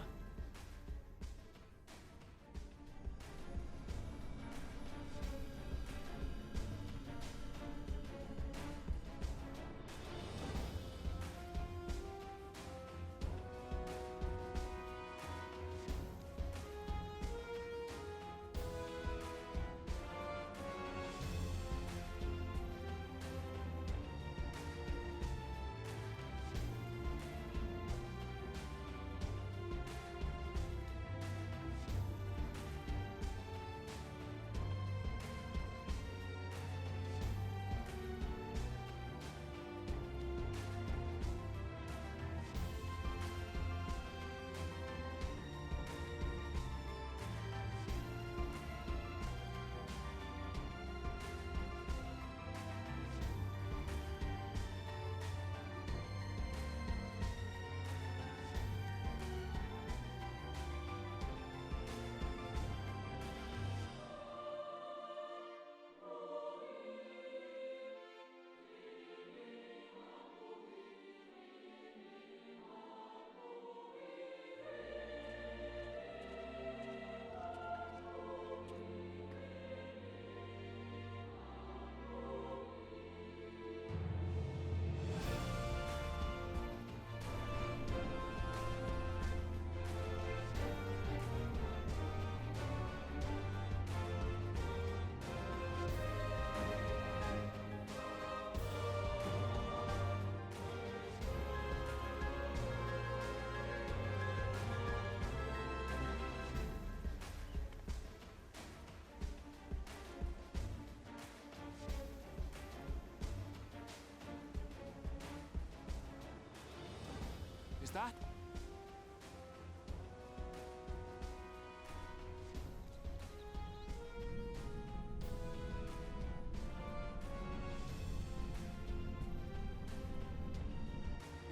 Is that?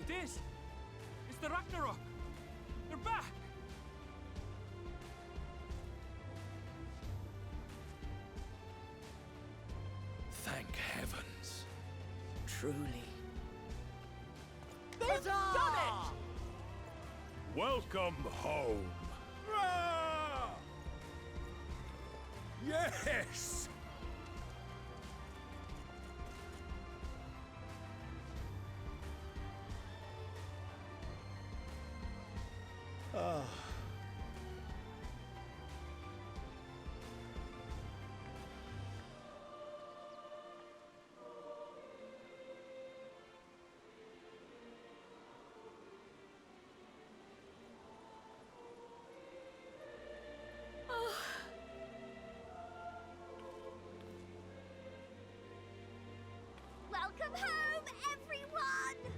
It is! It's the Ragnarok! They're back! Thank heavens. Truly. They've done it! Welcome home. Yes! Welcome home, everyone!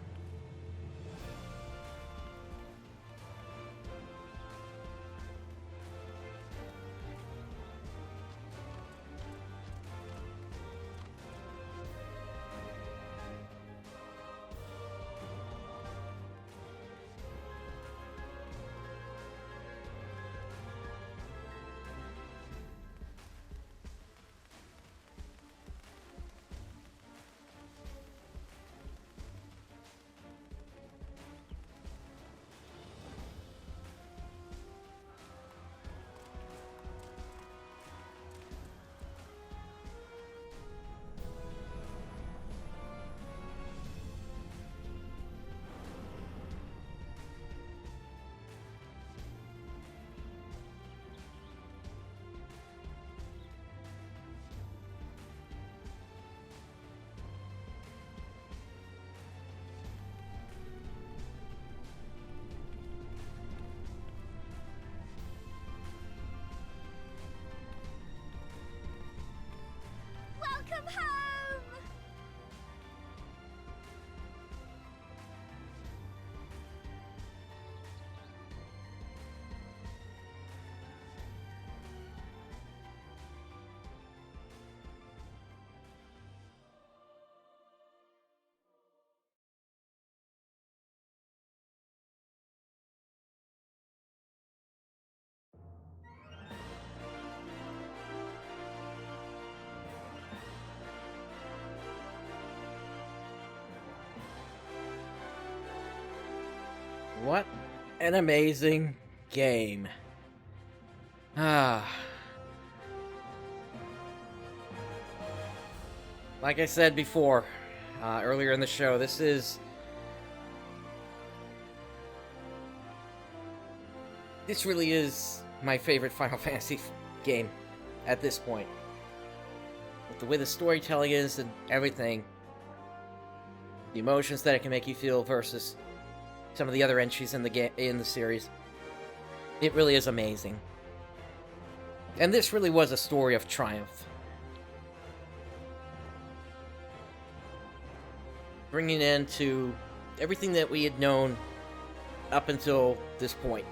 Welcome home! What an amazing game. Like I said before, earlier in the show, this really is my favorite Final Fantasy game at this point. With the way the storytelling is and everything, the emotions that it can make you feel versus some of the other entries in the series, it really is amazing. And this really was a story of triumph. Bringing an end to everything that we had known up until this point.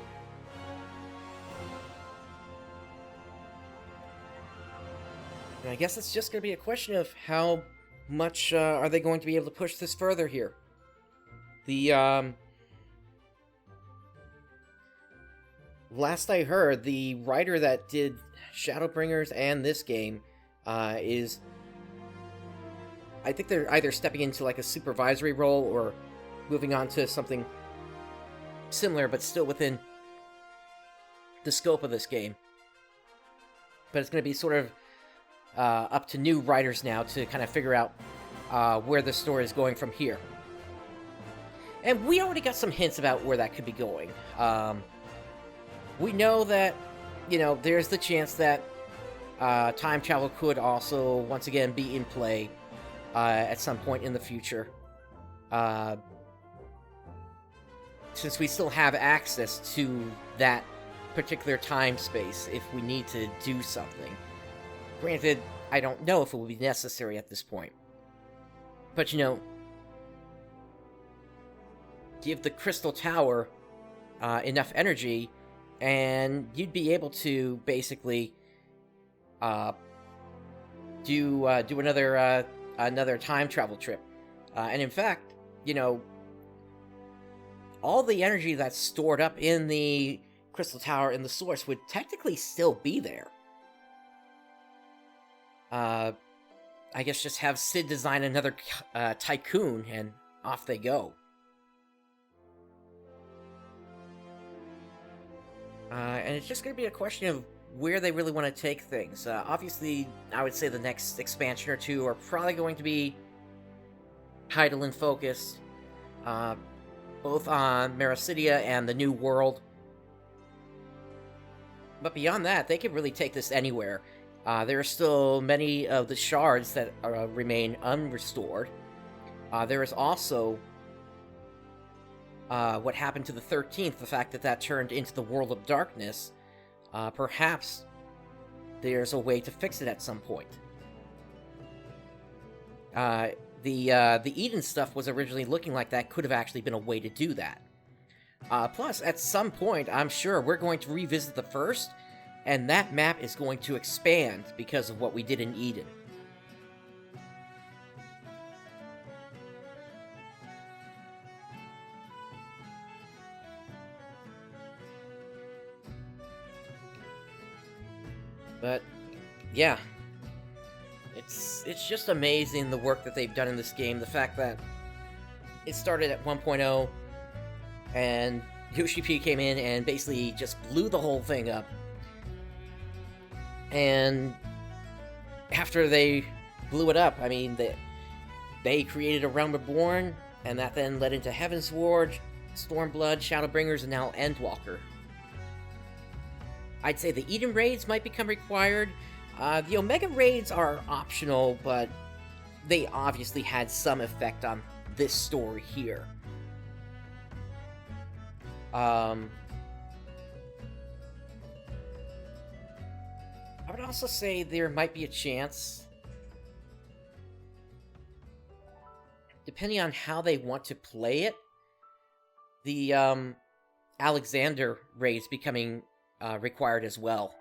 And I guess it's just going to be a question of how much are they going to be able to push this further here. The, last I heard, the writer that did Shadowbringers and this game is... I think they're either stepping into like a supervisory role or moving on to something similar, but still within the scope of this game. But it's going to be sort of up to new writers now to kind of figure out where the story is going from here. And we already got some hints about where that could be going. We know that, you know, there's the chance that time travel could also, once again, be in play at some point in the future. Since we still have access to that particular time space if we need to do something. Granted, I don't know if it will be necessary at this point. But, you know, give the Crystal Tower enough energy, and you'd be able to basically do another time travel trip. And in fact, you know, all the energy that's stored up in the Crystal Tower in the source would technically still be there. I guess just have Sid design another tycoon, and off they go. And it's just going to be a question of where they really want to take things. Obviously, I would say the next expansion or two are probably going to be Hydaelyn focused, both on Mericidia and the New World. But beyond that, they can really take this anywhere. There are still many of the shards that remain unrestored. There is also what happened to the 13th, the fact that that turned into the World of Darkness. Perhaps there's a way to fix it at some point. The Eden stuff was originally looking like that could have actually been a way to do that. Plus, at some point, I'm sure we're going to revisit the first, and that map is going to expand because of what we did in Eden. But, yeah. It's just amazing the work that they've done in this game. The fact that it started at 1.0, and Yoshi P came in and basically just blew the whole thing up. And after they blew it up, I mean, they created a Realm Reborn, and that then led into Heavensward, Stormblood, Shadowbringers, and now Endwalker. I'd say the Eden raids might become required. The Omega raids are optional, but they obviously had some effect on this story here. I would also say there might be a chance, depending on how they want to play it, the Alexander raids becoming required as well.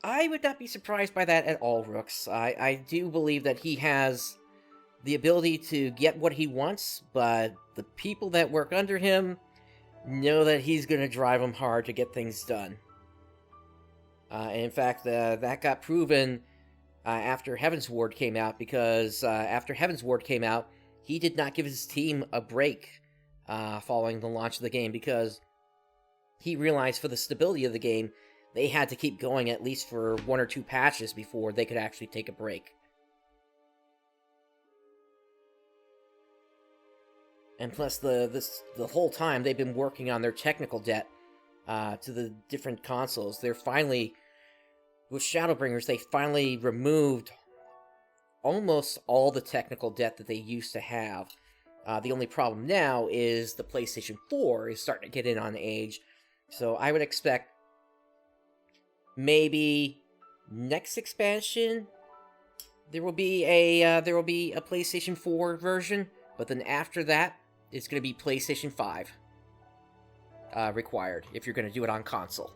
I would not be surprised by that at all, Rooks. I do believe that he has the ability to get what he wants, but the people that work under him know that he's going to drive them hard to get things done. And in fact, that got proven after Heavensward came out, because after Heavensward came out, he did not give his team a break following the launch of the game, because he realized for the stability of the game, they had to keep going at least for 1 or 2 patches before they could actually take a break. And plus, the whole time they've been working on their technical debt to the different consoles. They're finally, with Shadowbringers, they finally removed almost all the technical debt that they used to have. The only problem now is the PlayStation 4 is starting to get in on age. So I would expect maybe next expansion there will be a PlayStation 4 version, but then after that it's going to be PlayStation 5 required if you're going to do it on console.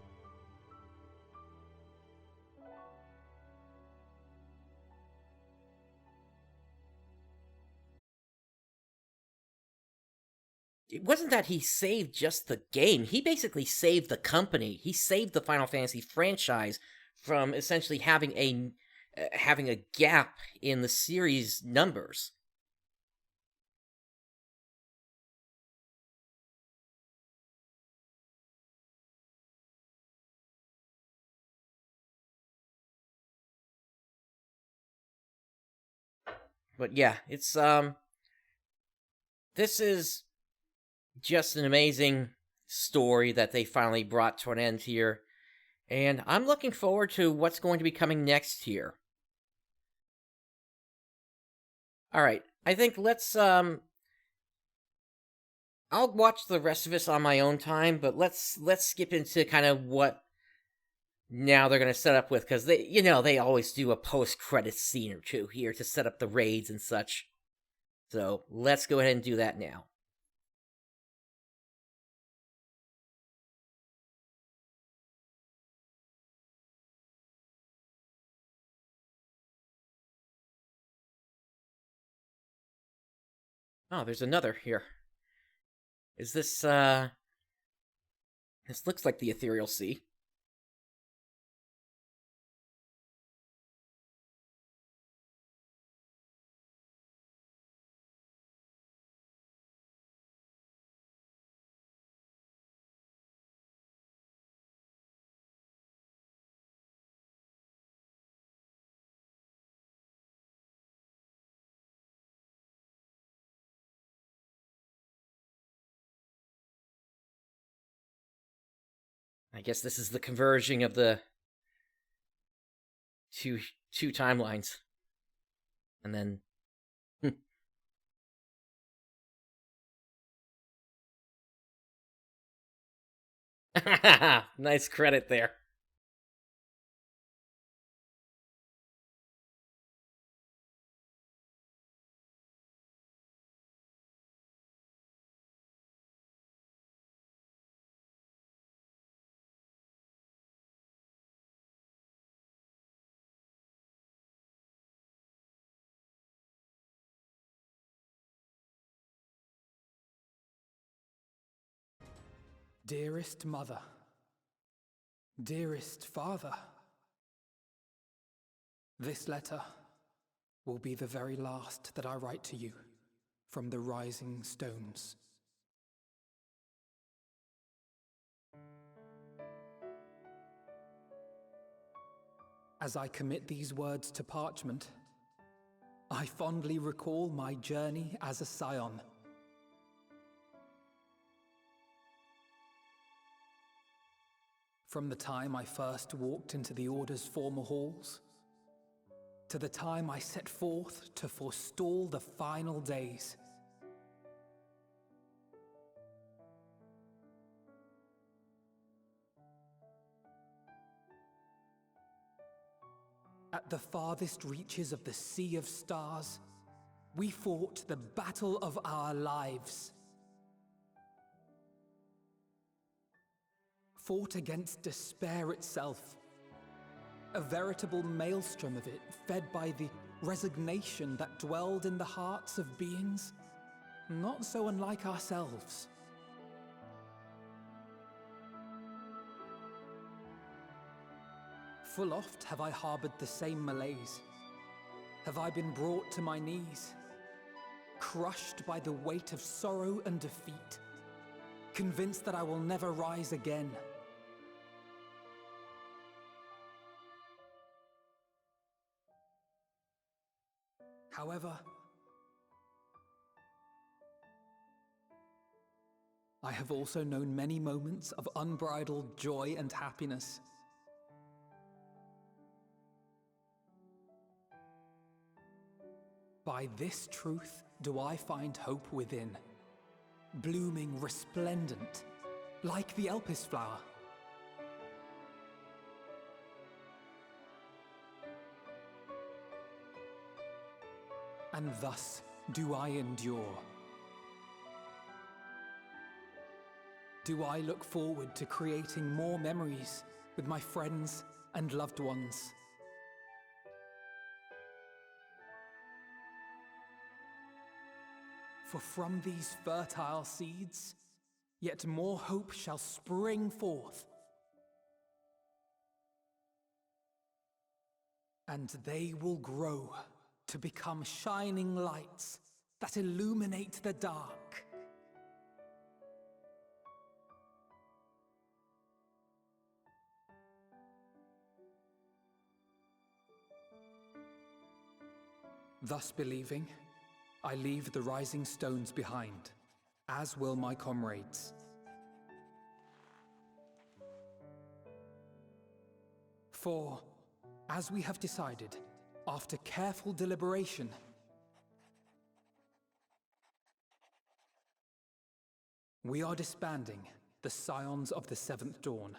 It wasn't that he saved just the game. He basically saved the company. He saved the Final Fantasy franchise from essentially having a gap in the series numbers. But yeah, it's this is just an amazing story that they finally brought to an end here, and I'm looking forward to what's going to be coming next here. Alright, I think let's, I'll watch the rest of this on my own time, but let's skip into kind of what now they're going to set up with, because they always do a post-credits scene or two here to set up the raids and such. So let's go ahead and do that now. Oh, there's another here. Is this, This looks like the Ethereal Sea. I guess this is the converging of the two timelines. And then nice credit there. Dearest mother, dearest father, this letter will be the very last that I write to you from the rising stones. As I commit these words to parchment, I fondly recall my journey as a scion. From the time I first walked into the Order's former halls, to the time I set forth to forestall the final days. At the farthest reaches of the Sea of Stars, we fought the battle of our lives. Fought against despair itself, a veritable maelstrom of it, fed by the resignation that dwelled in the hearts of beings not so unlike ourselves. Full oft have I harbored the same malaise. Have I been brought to my knees, crushed by the weight of sorrow and defeat, convinced that I will never rise again. However, I have also known many moments of unbridled joy and happiness. By this truth do I find hope within, blooming resplendent, like the Elpis flower. And thus do I endure. Do I look forward to creating more memories with my friends and loved ones. For from these fertile seeds, yet more hope shall spring forth. And they will grow to become shining lights that illuminate the dark. Thus believing, I leave the rising stones behind, as will my comrades. For, as we have decided, after careful deliberation, we are disbanding the Scions of the Seventh Dawn.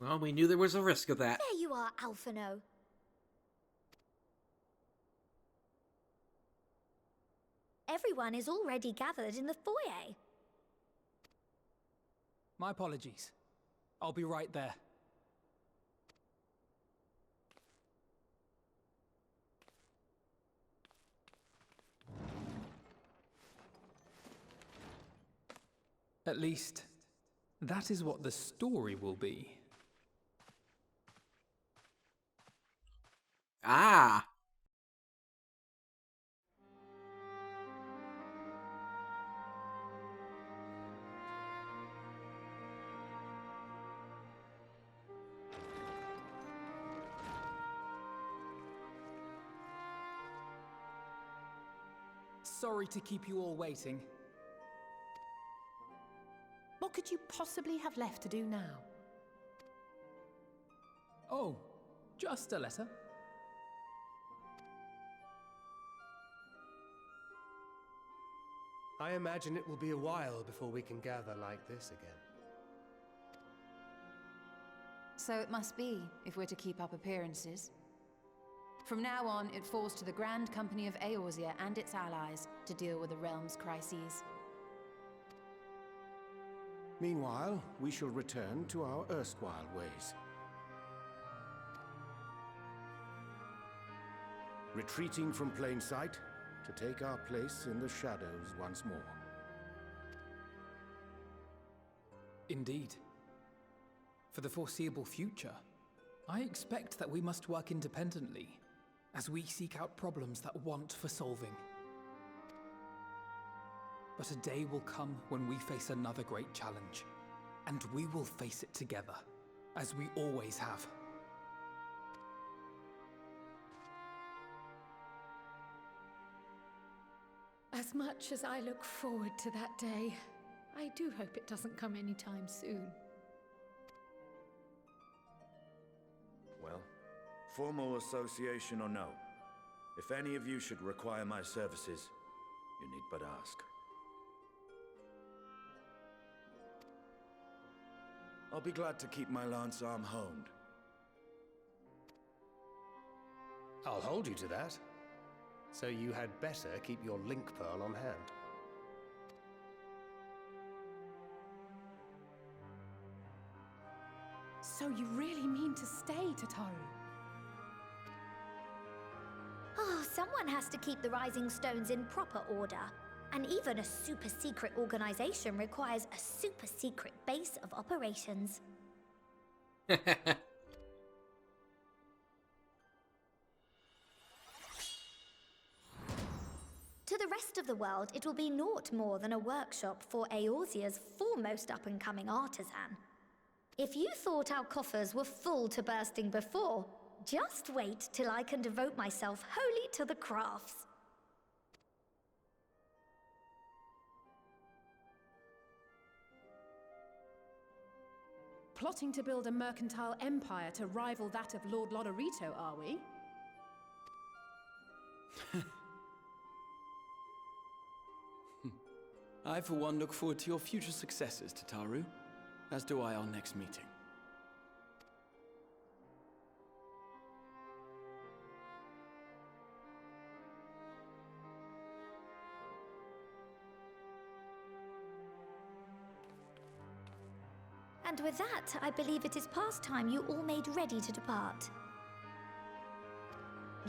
Well, we knew there was a risk of that. There you are, Alphino. Everyone is already gathered in the foyer. My apologies. I'll be right there. At least, that is what the story will be. Ah! Sorry to keep you all waiting. What could you possibly have left to do now? Oh, just a letter. I imagine it will be a while before we can gather like this again. So it must be, if we're to keep up appearances. From now on, it falls to the Grand Company of Eorzea and its allies to deal with the realm's crises. Meanwhile, we shall return to our erstwhile ways. Retreating from plain sight to take our place in the shadows once more. Indeed. For the foreseeable future, I expect that we must work independently as we seek out problems that want for solving. But a day will come when we face another great challenge, and we will face it together, as we always have. As much as I look forward to that day, I do hope it doesn't come anytime soon. Well, formal association or no, if any of you should require my services, you need but ask. I'll be glad to keep my lance arm honed. I'll hold you to that. So you had better keep your link pearl on hand. So you really mean to stay, Tataru? Oh, someone has to keep the Rising Stones in proper order. And even a super-secret organization requires a super-secret base of operations. To the rest of the world, it will be naught more than a workshop for Eorzea's foremost up-and-coming artisan. If you thought our coffers were full to bursting before, just wait till I can devote myself wholly to the crafts. Plotting to build a mercantile empire to rival that of Lord Lodorito, are we? I, for one, look forward to your future successes, Tataru, as do I our next meeting. And with that, I believe it is past time you all made ready to depart.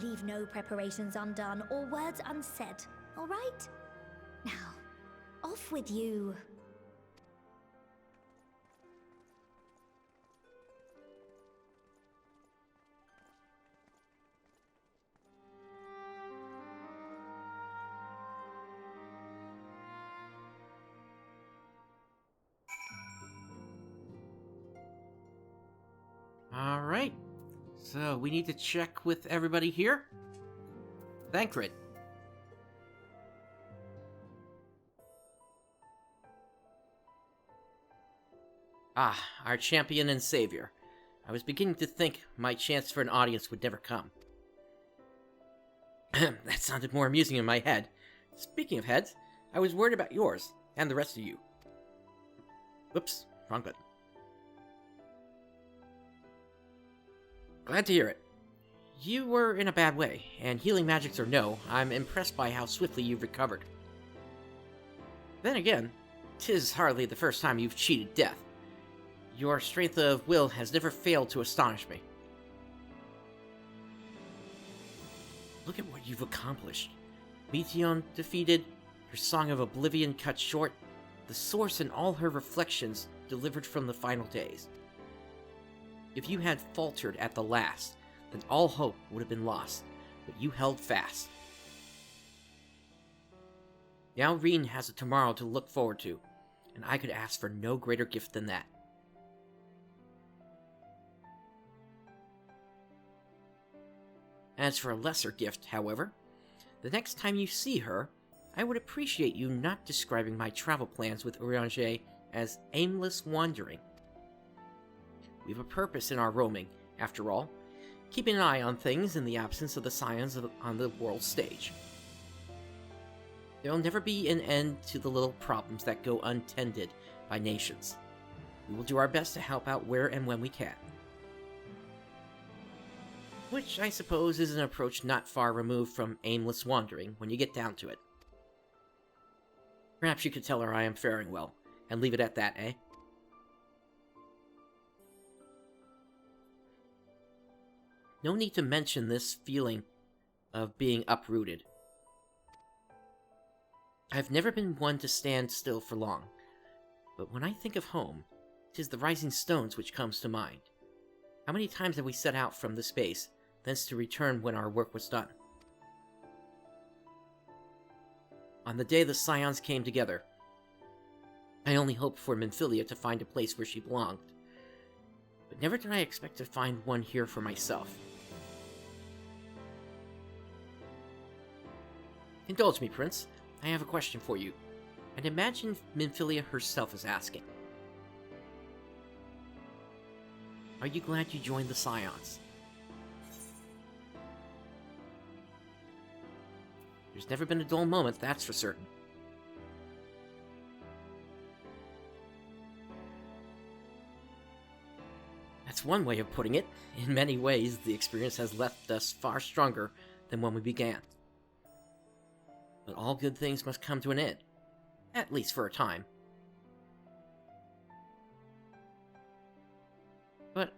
Leave no preparations undone or words unsaid, all right? Now, off with you. Alright, so we need to check with everybody here. Thancred. Ah, our champion and savior. I was beginning to think my chance for an audience would never come. That sounded more amusing in my head. Speaking of heads, I was worried about yours, and the rest of you. Whoops, wrong button. Glad to hear it. You were in a bad way, and healing magics or no, I'm impressed by how swiftly you've recovered. Then again, 'tis hardly the first time you've cheated death. Your strength of will has never failed to astonish me. Look at what you've accomplished. Meteion defeated, her Song of Oblivion cut short, the Source and all her reflections delivered from the final days. If you had faltered at the last, then all hope would have been lost, but you held fast. Now Reen has a tomorrow to look forward to, and I could ask for no greater gift than that. As for a lesser gift, however, the next time you see her, I would appreciate you not describing my travel plans with Urianger as aimless wandering. We have a purpose in our roaming, after all, keeping an eye on things in the absence of the scions on the world stage. There will never be an end to the little problems that go untended by nations. We will do our best to help out where and when we can. Which, I suppose, is an approach not far removed from aimless wandering when you get down to it. Perhaps you could tell her I am faring well, and leave it at that, eh? No need to mention this feeling of being uprooted. I've never been one to stand still for long, but when I think of home, 'tis the rising stones which comes to mind. How many times have we set out from this space, thence to return when our work was done? On the day the Scions came together, I only hoped for Minfilia to find a place where she belonged, but never did I expect to find one here for myself. Indulge me, Prince. I have a question for you, and imagine Minfilia herself is asking. Are you glad you joined the Scions? There's never been a dull moment, that's for certain. That's one way of putting it. In many ways, the experience has left us far stronger than when we began. But all good things must come to an end, at least for a time. But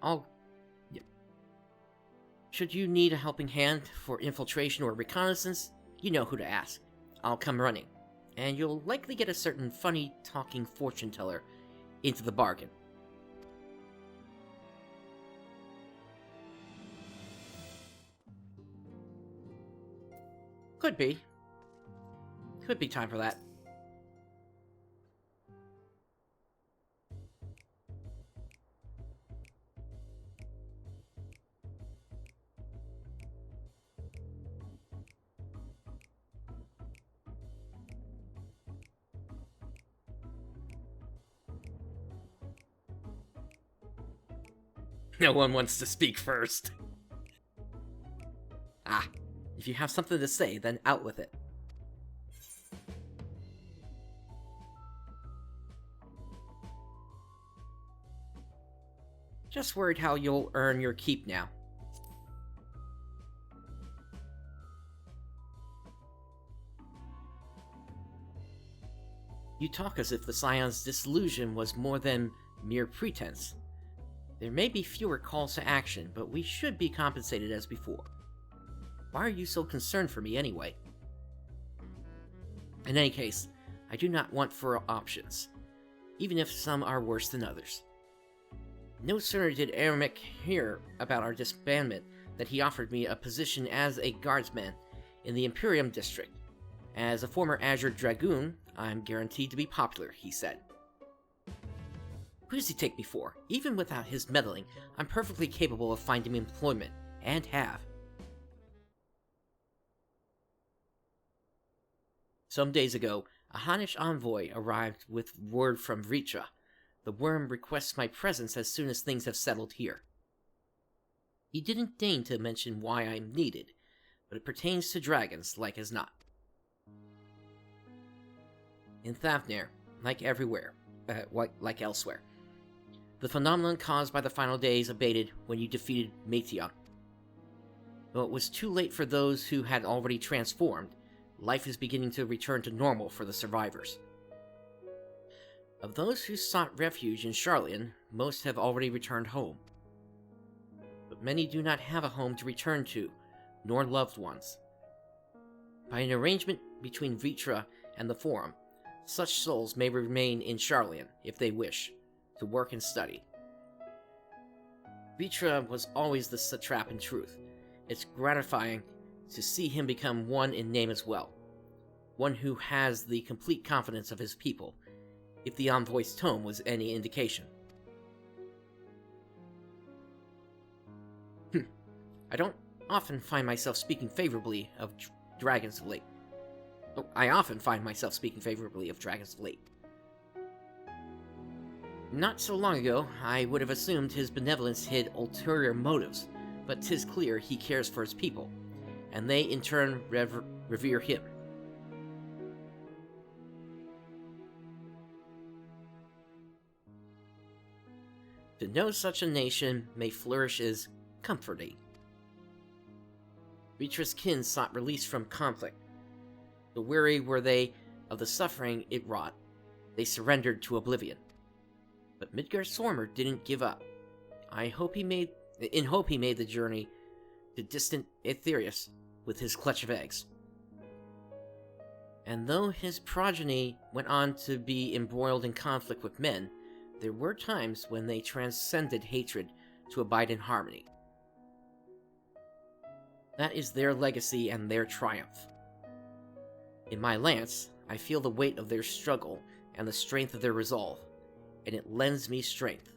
should you need a helping hand for infiltration or reconnaissance, you know who to ask. I'll come running, and you'll likely get a certain funny talking fortune teller into the bargain. Could be time for that. No one wants to speak first. Ah, if you have something to say, then out with it. Just worried how you'll earn your keep now. You talk as if the Scion's disillusion was more than mere pretense. There may be fewer calls to action, but we should be compensated as before. Why are you so concerned for me anyway? In any case, I do not want for options, even if some are worse than others. No sooner did Ermic hear about our disbandment than he offered me a position as a guardsman in the Imperium District. As a former Azure Dragoon, I'm guaranteed to be popular, he said. Who does he take me for? Even without his meddling, I'm perfectly capable of finding employment, and have. Some days ago, a Hannish envoy arrived with word from Richa. The worm requests my presence as soon as things have settled here. He didn't deign to mention why I'm needed, but it pertains to dragons, like as not. In Thavnair, like everywhere, like elsewhere, the phenomenon caused by the final days abated when you defeated Meteion. Though it was too late for those who had already transformed, life is beginning to return to normal for the survivors. Of those who sought refuge in Sharlayan, most have already returned home. But many do not have a home to return to, nor loved ones. By an arrangement between Vitra and the Forum, such souls may remain in Sharlayan, if they wish, to work and study. Vitra was always the satrap in truth. It's gratifying to see him become one in name as well. One who has the complete confidence of his people, if the envoy's tone was any indication. I don't often find myself speaking favorably of dragons of late. Oh, I often find myself speaking favorably of dragons of late. Not so long ago, I would have assumed his benevolence hid ulterior motives, but 'tis clear he cares for his people, and they in turn revere him. To know such a nation may flourish is comforting. Vitra's kin sought release from conflict. The weary were they of the suffering it wrought. They surrendered to oblivion. But Midgar Sormer didn't give up. In hope he made the journey to distant Aetherius with his clutch of eggs. And though his progeny went on to be embroiled in conflict with men, there were times when they transcended hatred to abide in harmony. That is their legacy and their triumph. In my lance, I feel the weight of their struggle and the strength of their resolve, and it lends me strength.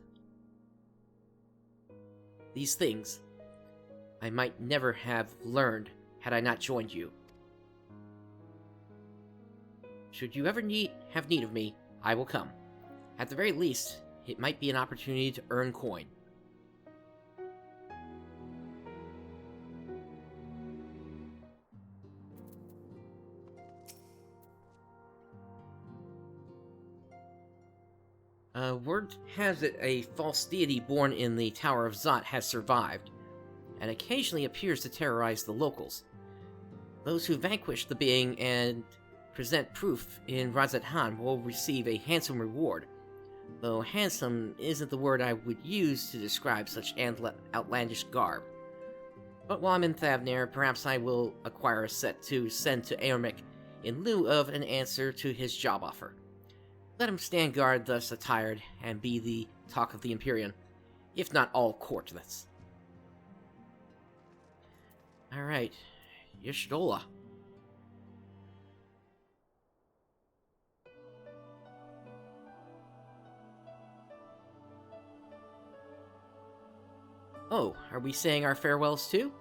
These things I might never have learned had I not joined you. Should you ever have need of me, I will come. At the very least, it might be an opportunity to earn coin. Word has it a false deity born in the Tower of Zot has survived, and occasionally appears to terrorize the locals. Those who vanquish the being and present proof in Razat Han will receive a handsome reward, though handsome isn't the word I would use to describe such outlandish garb. But while I'm in Thavnair, perhaps I will acquire a set to send to Aermic in lieu of an answer to his job offer. Let him stand guard thus attired and be the talk of the Empyrean, if not all courtlets. Alright, Y'shtola. Oh, are we saying our farewells too?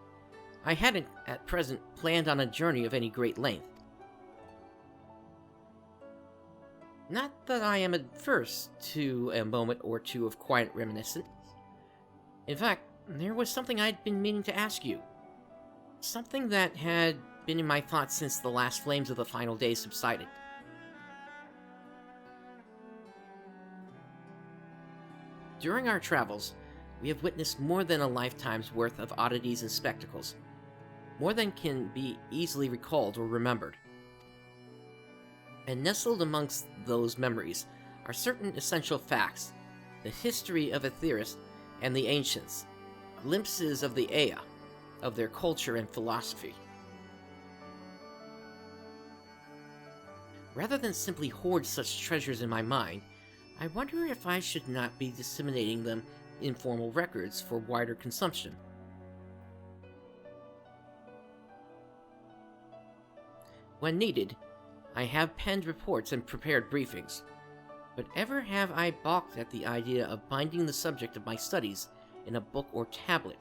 I hadn't, at present, planned on a journey of any great length. Not that I am adverse to a moment or two of quiet reminiscence. In fact, there was something I'd been meaning to ask you. Something that had been in my thoughts since the last flames of the final day subsided. During our travels, we have witnessed more than a lifetime's worth of oddities and spectacles. More than can be easily recalled or remembered. And nestled amongst those memories are certain essential facts, the history of Aetherius and the ancients, glimpses of the Ea, of their culture and philosophy. Rather than simply hoard such treasures in my mind, I wonder if I should not be disseminating them in formal records for wider consumption. When needed, I have penned reports and prepared briefings, but ever have I balked at the idea of binding the subject of my studies in a book or tablet.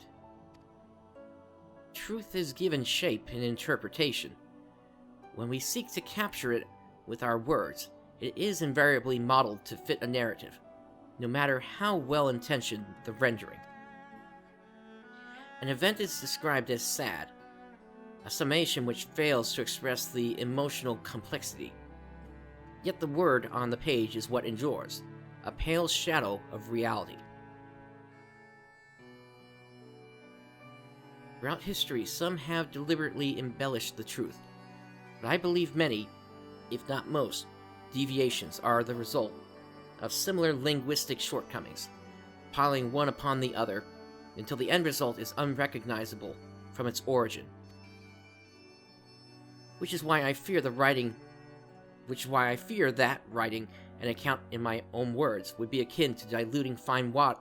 Truth is given shape in interpretation. When we seek to capture it with our words, it is invariably modeled to fit a narrative, no matter how well-intentioned the rendering. An event is described as sad, a summation which fails to express the emotional complexity. Yet the word on the page is what endures, a pale shadow of reality. Throughout history, some have deliberately embellished the truth, but I believe many, if not most, deviations are the result of similar linguistic shortcomings, piling one upon the other until the end result is unrecognizable from its origin. Which is why I fear that writing an account in my own words would be akin to diluting fine wine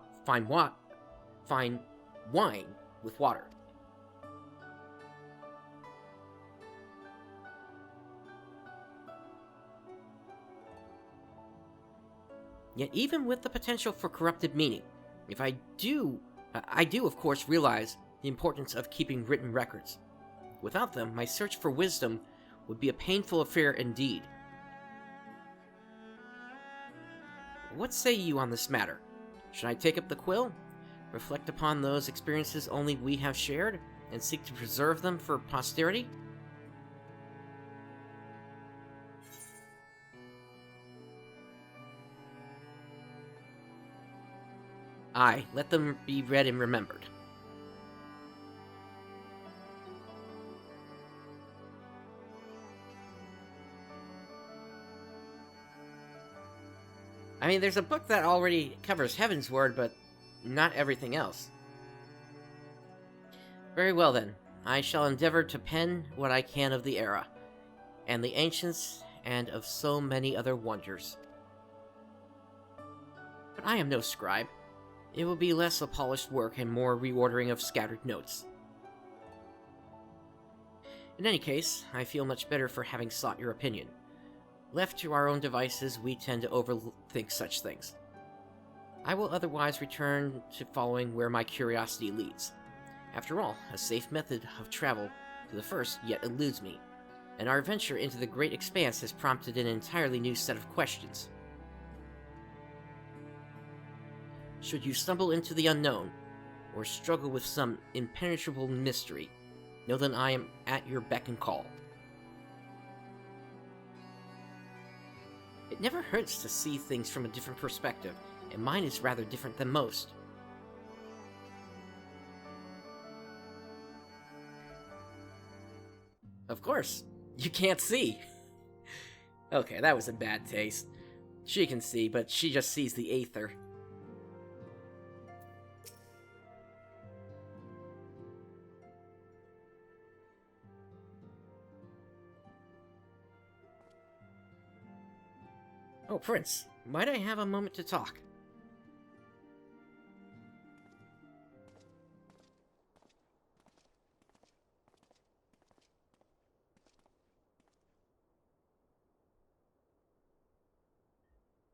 with water. Yet even with the potential for corrupted meaning, I do of course realize the importance of keeping written records. Without them, my search for wisdom would be a painful affair indeed. What say you on this matter? Should I take up the quill, reflect upon those experiences only we have shared, and seek to preserve them for posterity? Aye, let them be read and remembered. I mean, there's a book that already covers Heaven's Word, but not everything else. Very well then, I shall endeavor to pen what I can of the era, and the ancients, and of so many other wonders. But I am no scribe. It will be less a polished work and more reordering of scattered notes. In any case, I feel much better for having sought your opinion. Left to our own devices, we tend to overthink such things. I will otherwise return to following where my curiosity leads. After all, a safe method of travel to the first yet eludes me, and our venture into the great expanse has prompted an entirely new set of questions. Should you stumble into the unknown, or struggle with some impenetrable mystery, know that I am at your beck and call. It never hurts to see things from a different perspective, and mine is rather different than most. Of course, you can't see. Okay, that was in bad taste. She can see, but she just sees the aether. Oh, Prince, might I have a moment to talk?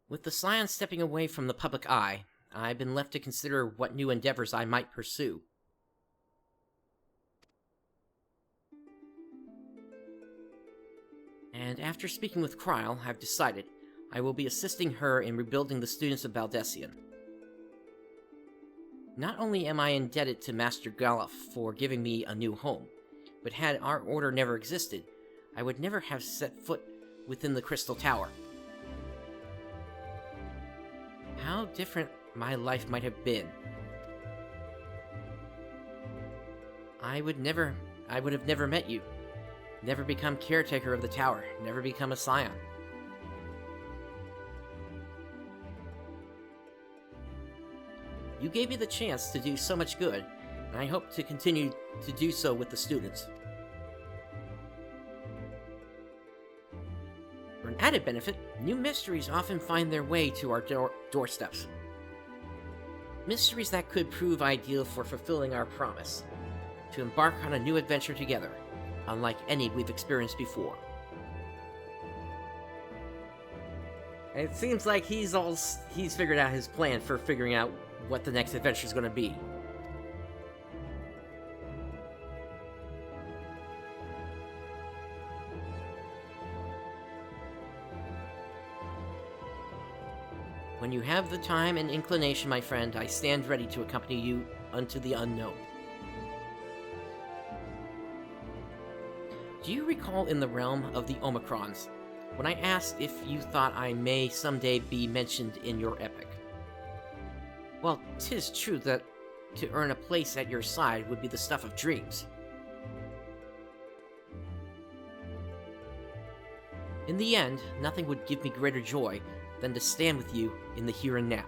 With the Scion stepping away from the public eye, I've been left to consider what new endeavors I might pursue. And after speaking with Kryl, I've decided I will be assisting her in rebuilding the students of Valdecian. Not only am I indebted to Master Galuf for giving me a new home, but had our order never existed, I would never have set foot within the Crystal Tower. How different my life might have been. I would have never met you, never become caretaker of the tower, never become a Scion. You gave me the chance to do so much good, and I hope to continue to do so with the students. For an added benefit, new mysteries often find their way to our doorsteps. Mysteries that could prove ideal for fulfilling our promise, to embark on a new adventure together, unlike any we've experienced before. It seems like he's figured out his plan for figuring out what the next adventure is going to be. When you have the time and inclination, my friend, I stand ready to accompany you unto the unknown. Do you recall in the realm of the Omicrons, when I asked if you thought I may someday be mentioned in your epic? Well, 'tis true that to earn a place at your side would be the stuff of dreams. In the end, nothing would give me greater joy than to stand with you in the here and now.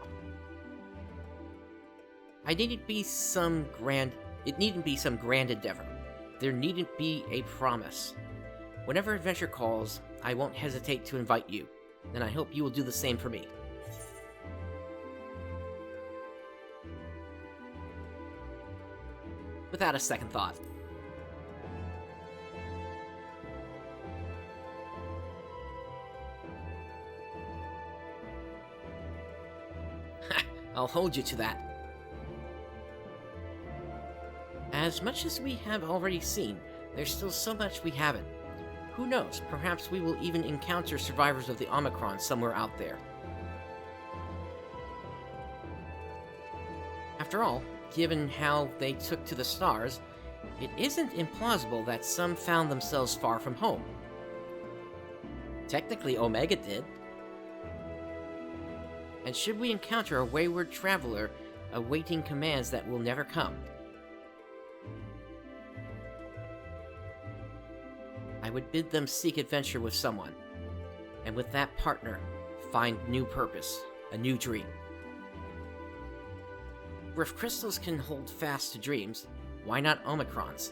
It needn't be some grand endeavor. There needn't be a promise. Whenever adventure calls, I won't hesitate to invite you, and I hope you will do the same for me. Without a second thought. I'll hold you to that. As much as we have already seen, there's still so much we haven't. Who knows, perhaps we will even encounter survivors of the Omicron somewhere out there. After all, given how they took to the stars, it isn't implausible that some found themselves far from home. Technically, Omega did. And should we encounter a wayward traveler awaiting commands that will never come, I would bid them seek adventure with someone, and with that partner, find new purpose, a new dream. For if crystals can hold fast to dreams, why not Omicrons?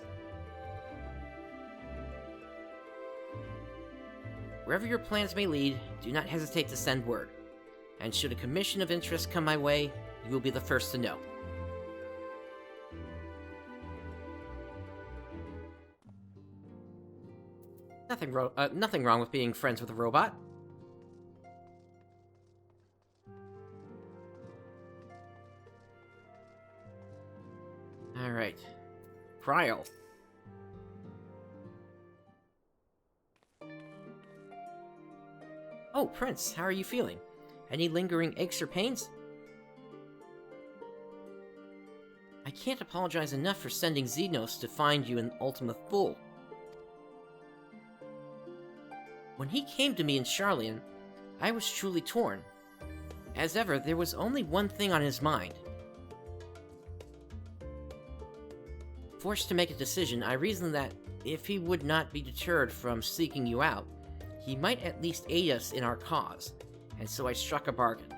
Wherever your plans may lead, do not hesitate to send word. And should a commission of interest come my way, you will be the first to know. Nothing wrong with being friends with a robot. Alright. Prial. Oh, Prince, how are you feeling? Any lingering aches or pains? I can't apologize enough for sending Xenos to find you in Ultima Thule. When he came to me in Charlian, I was truly torn. As ever, there was only one thing on his mind. Forced to make a decision, I reasoned that if he would not be deterred from seeking you out, he might at least aid us in our cause, and so I struck a bargain.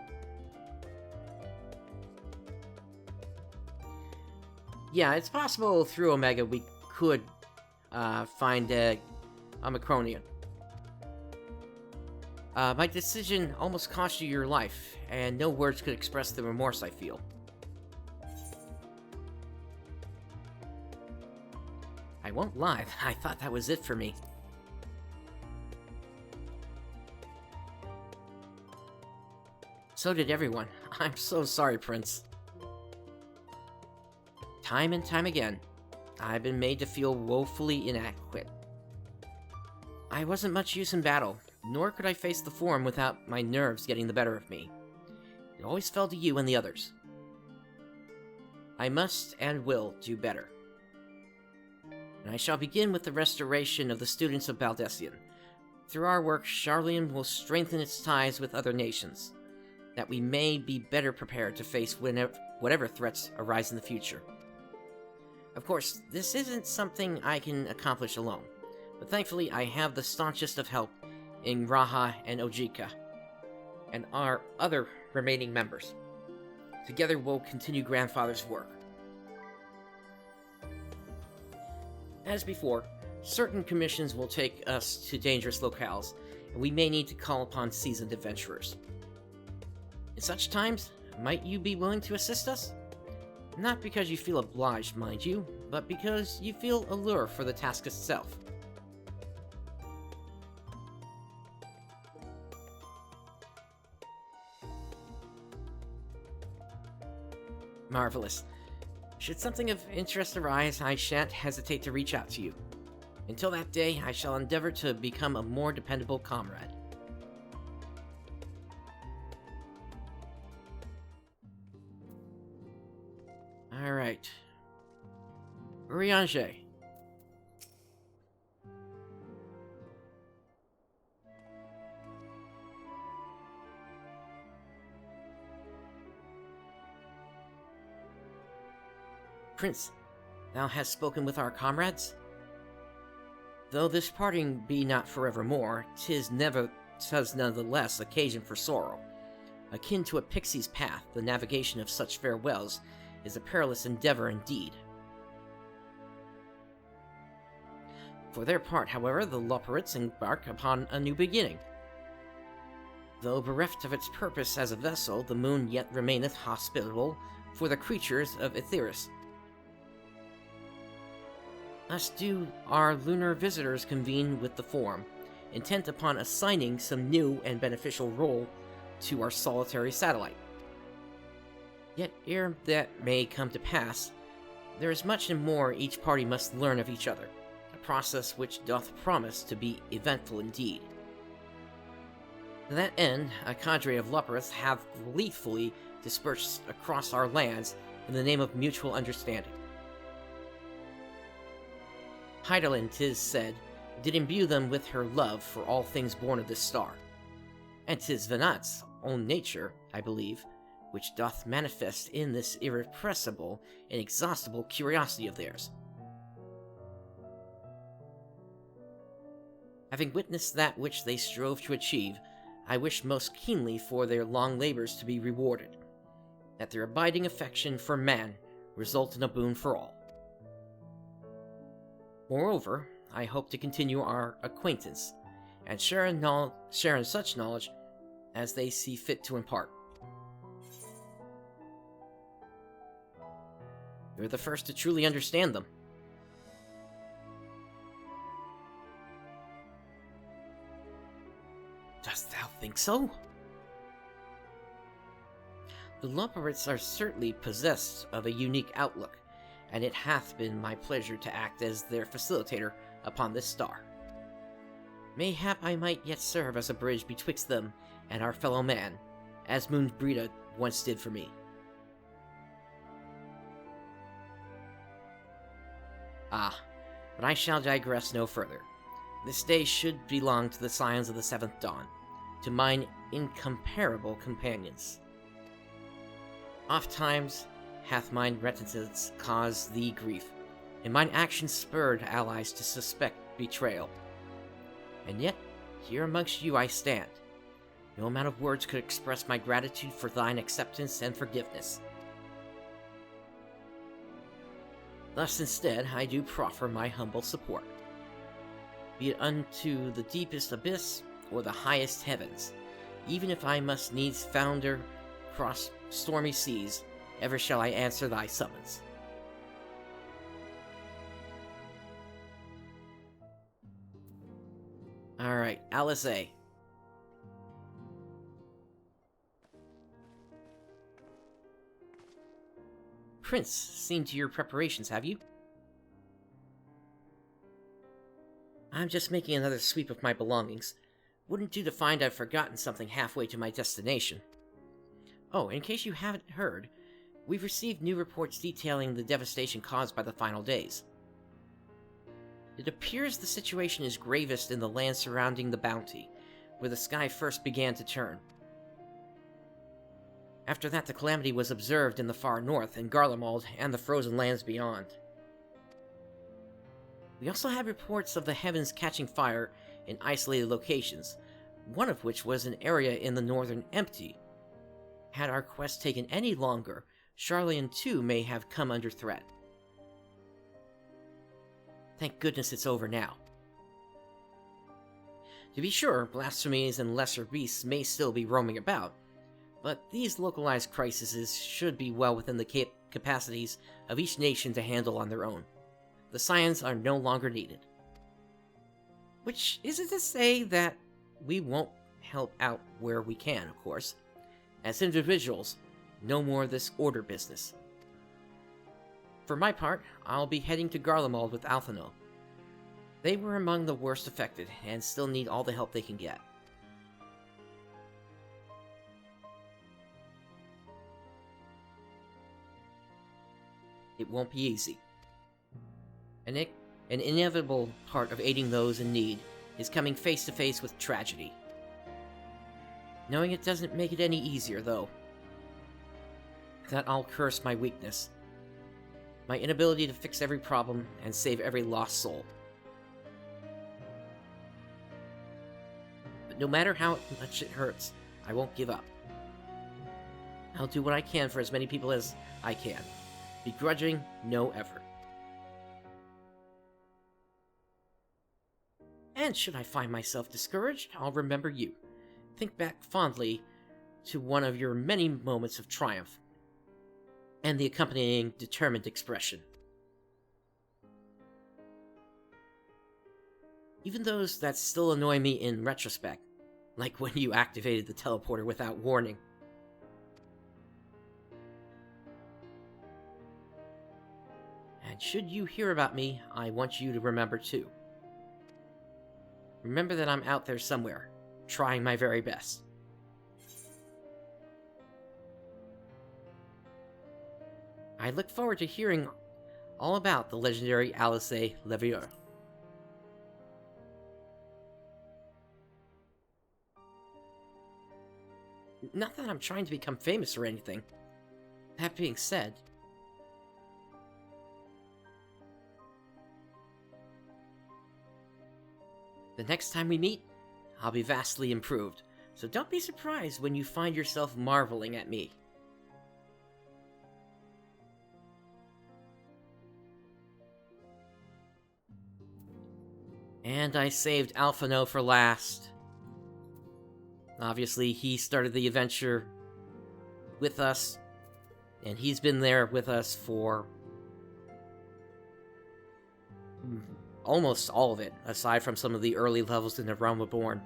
Yeah, it's possible through Omega we could find a Omicronian. My decision almost cost you your life, and no words could express the remorse I feel. I won't lie, I thought that was it for me. So did everyone. I'm so sorry, Prince. Time and time again, I've been made to feel woefully inadequate. I wasn't much use in battle, nor could I face the Forum without my nerves getting the better of me. It always fell to you and the others. I must and will do better. And I shall begin with the restoration of the students of Baldesion. Through our work, Charlian will strengthen its ties with other nations, that we may be better prepared to face whatever threats arise in the future. Of course, this isn't something I can accomplish alone, but thankfully I have the staunchest of help in Raha and Ojika, and our other remaining members. Together we'll continue Grandfather's work. As before, certain commissions will take us to dangerous locales, and we may need to call upon seasoned adventurers. In such times, might you be willing to assist us? Not because you feel obliged, mind you, but because you feel allure for the task itself. Marvelous. Should something of interest arise, I shan't hesitate to reach out to you. Until that day, I shall endeavor to become a more dependable comrade. Alright. Urianger. Prince, thou hast spoken with our comrades? Though this parting be not forevermore, 'tis nonetheless occasion for sorrow. Akin to a pixie's path, the navigation of such farewells is a perilous endeavor indeed. For their part, however, the Loporrits embark upon a new beginning. Though bereft of its purpose as a vessel, the moon yet remaineth hospitable for the creatures of Aetheris. Thus do our lunar visitors convene with the Forum, intent upon assigning some new and beneficial role to our solitary satellite. Yet ere that may come to pass, there is much and more each party must learn of each other, a process which doth promise to be eventful indeed. To that end, a cadre of Loporrits have gleefully dispersed across our lands in the name of mutual understanding. Hydaelyn, 'tis said, did imbue them with her love for all things born of this star, and 'tis Venat's own nature, I believe, which doth manifest in this irrepressible, inexhaustible curiosity of theirs. Having witnessed that which they strove to achieve, I wish most keenly for their long labors to be rewarded, that their abiding affection for man result in a boon for all. Moreover, I hope to continue our acquaintance, and share in such knowledge as they see fit to impart. You're the first to truly understand them. Dost thou think so? The Loporrits are certainly possessed of a unique outlook, and it hath been my pleasure to act as their facilitator upon this star. Mayhap I might yet serve as a bridge betwixt them and our fellow man, as Moon Brita once did for me. But I shall digress no further. This day should belong to the Scions of the Seventh Dawn, to mine incomparable companions. Oft times hath mine reticence caused thee grief, and mine actions spurred allies to suspect betrayal. And yet, here amongst you I stand. No amount of words could express my gratitude for thine acceptance and forgiveness. Thus instead, I do proffer my humble support. Be it unto the deepest abyss or the highest heavens, even if I must needs founder cross stormy seas, ever shall I answer thy summons. Alright, Alice A. Prince, seen to your preparations, have you? I'm just making another sweep of my belongings. Wouldn't do to find I've forgotten something halfway to my destination. Oh, in case you haven't heard, we've received new reports detailing the devastation caused by the final days. It appears the situation is gravest in the land surrounding the Bounty, where the sky first began to turn. After that, the calamity was observed in the far north, in Garlemald, and the frozen lands beyond. We also have reports of the heavens catching fire in isolated locations, one of which was an area in the northern Empty. Had our quest taken any longer, Sharlayan too may have come under threat. Thank goodness it's over now. To be sure, blasphemies and lesser beasts may still be roaming about, but these localized crises should be well within the capacities of each nation to handle on their own. The Scions are no longer needed. Which isn't to say that we won't help out where we can, of course. As individuals, no more of this order business. For my part, I'll be heading to Garlemald with Alphino. They were among the worst affected, and still need all the help they can get. It won't be easy. An inevitable part of aiding those in need is coming face to face with tragedy. Knowing it doesn't make it any easier, though. That I'll curse my weakness. my inability to fix every problem and save every lost soul. But no matter how much it hurts, I won't give up. I'll do what I can for as many people as I can. Begrudging no effort. And should I find myself discouraged, I'll remember you. Think back fondly to one of your many moments of triumph, and the accompanying determined expression. Even those that still annoy me in retrospect, like when you activated the teleporter without warning. And should you hear about me, I want you to remember too. Remember that I'm out there somewhere, trying my very best. I look forward to hearing all about the legendary Hydaelyn Zodiark. Not that I'm trying to become famous or anything. That being said, the next time we meet, I'll be vastly improved, so don't be surprised when you find yourself marveling at me. And I saved Alphino for last. Obviously, he started the adventure with us, and he's been there with us for almost all of it, aside from some of the early levels in the Realm Reborn.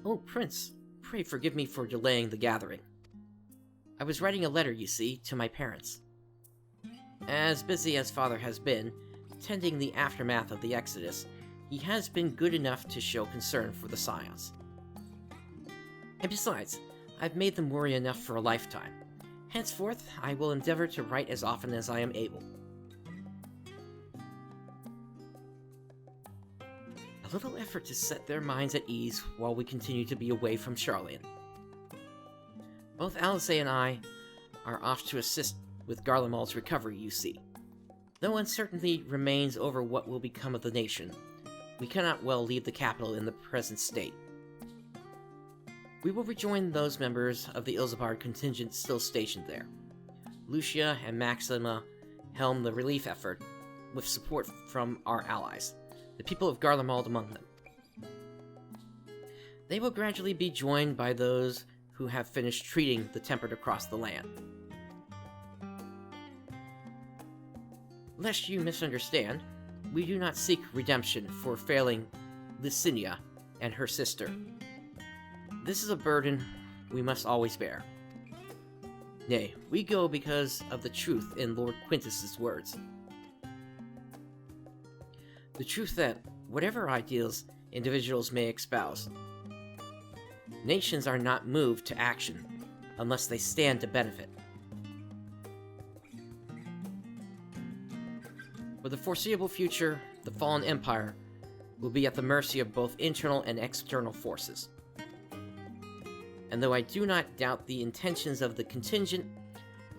Oh, Prince, pray forgive me for delaying the gathering. I was writing a letter, you see, to my parents. As busy as Father has been, tending the aftermath of the Exodus, he has been good enough to show concern for the Scions. And besides, I've made them worry enough for a lifetime. Henceforth, I will endeavor to write as often as I am able. A little effort to set their minds at ease while we continue to be away from Sharlayan. Both Hydaelyn and I are off to assist with Garlemald's recovery, you see. Though uncertainty remains over what will become of the nation, we cannot well leave the capital in the present state. We will rejoin those members of the Ilzabard contingent still stationed there. Lucia and Maxima helm the relief effort, with support from our allies, the people of Garlemald among them. They will gradually be joined by those who have finished treating the tempered across the land. Lest you misunderstand, we do not seek redemption for failing Licinia and her sister. This is a burden we must always bear. Nay, we go because of the truth in Lord Quintus's words. The truth that, whatever ideals individuals may espouse, nations are not moved to action unless they stand to benefit. For the foreseeable future, the fallen empire will be at the mercy of both internal and external forces. And though I do not doubt the intentions of the contingent,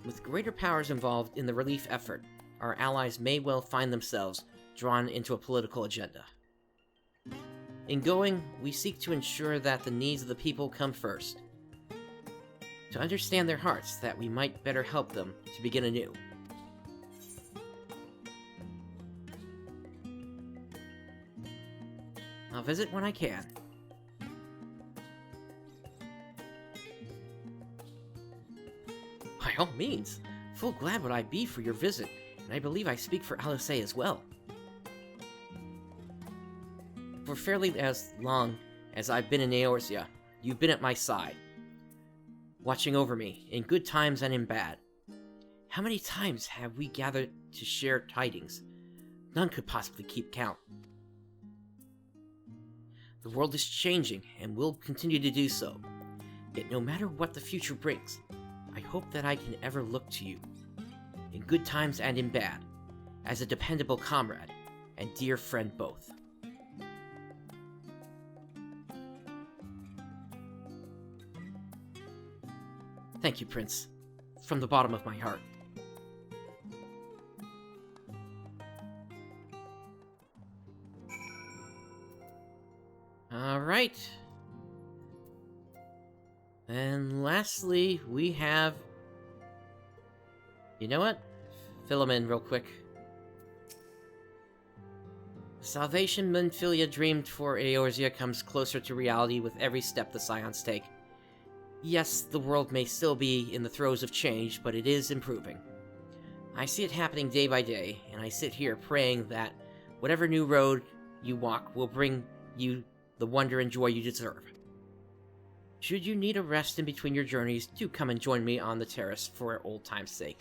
with greater powers involved in the relief effort, our allies may well find themselves drawn into a political agenda. In going, we seek to ensure that the needs of the people come first, to understand their hearts that we might better help them to begin anew. I'll visit when I can. By all means, full glad would I be for your visit, and I believe I speak for Hydaelyn as well. For fairly as long as I've been in Eorzea, you've been at my side, watching over me, in good times and in bad. How many times have we gathered to share tidings? None could possibly keep count. The world is changing, and will continue to do so. Yet no matter what the future brings, I hope that I can ever look to you, in good times and in bad, as a dependable comrade, and dear friend both. Thank you, Prince. From the bottom of my heart. Alright. And lastly, we have... You know what? Fill 'em in real quick. The salvation Menphilia dreamed for Eorzea comes closer to reality with every step the Scions take. Yes, the world may still be in the throes of change, but it is improving. I see it happening day by day, and I sit here praying that whatever new road you walk will bring you the wonder and joy you deserve. Should you need a rest in between your journeys, do come and join me on the terrace for old time's sake.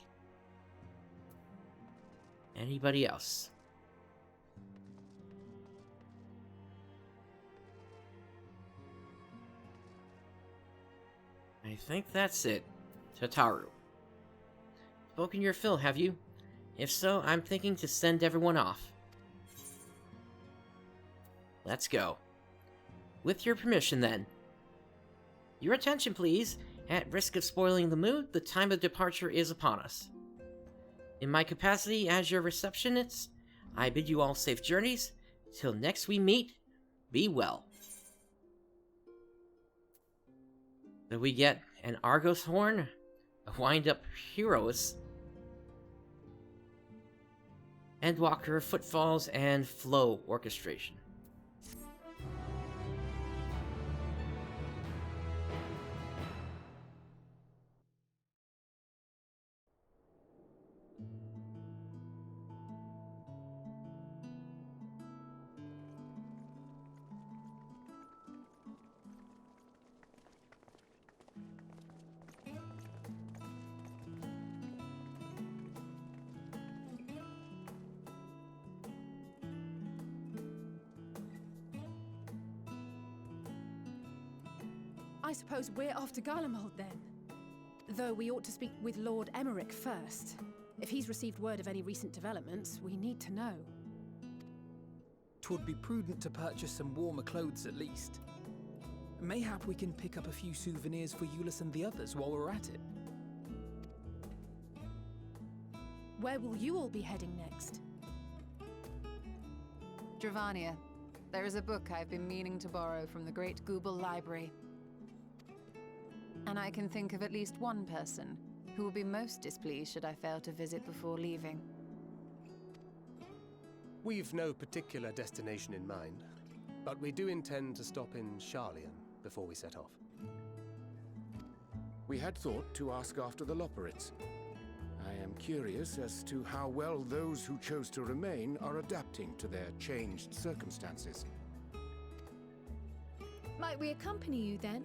Anybody else? I think that's it. Tataru. Spoken your fill, have you? If so, I'm thinking to send everyone off. Let's go. With your permission, then. Your attention, please. At risk of spoiling the mood, the time of departure is upon us. In my capacity as your receptionist, I bid you all safe journeys. Till next we meet, be well. So we get an Argos horn, a wind-up Heroes, Endwalker, Footfalls, and Flow orchestration. I suppose we're off to Garlemald then. Though we ought to speak with Lord Emmerich first. If he's received word of any recent developments, we need to know. 'Twould be prudent to purchase some warmer clothes at least. Mayhap we can pick up a few souvenirs for Euless and the others while we're at it. Where will you all be heading next? Dravania. There is a book I've been meaning to borrow from the Great Google Library. And I can think of at least one person who will be most displeased should I fail to visit before leaving. We've no particular destination in mind, but we do intend to stop in Sharlayan before we set off. We had thought to ask after the Loporrits. I am curious as to how well those who chose to remain are adapting to their changed circumstances. Might we accompany you then?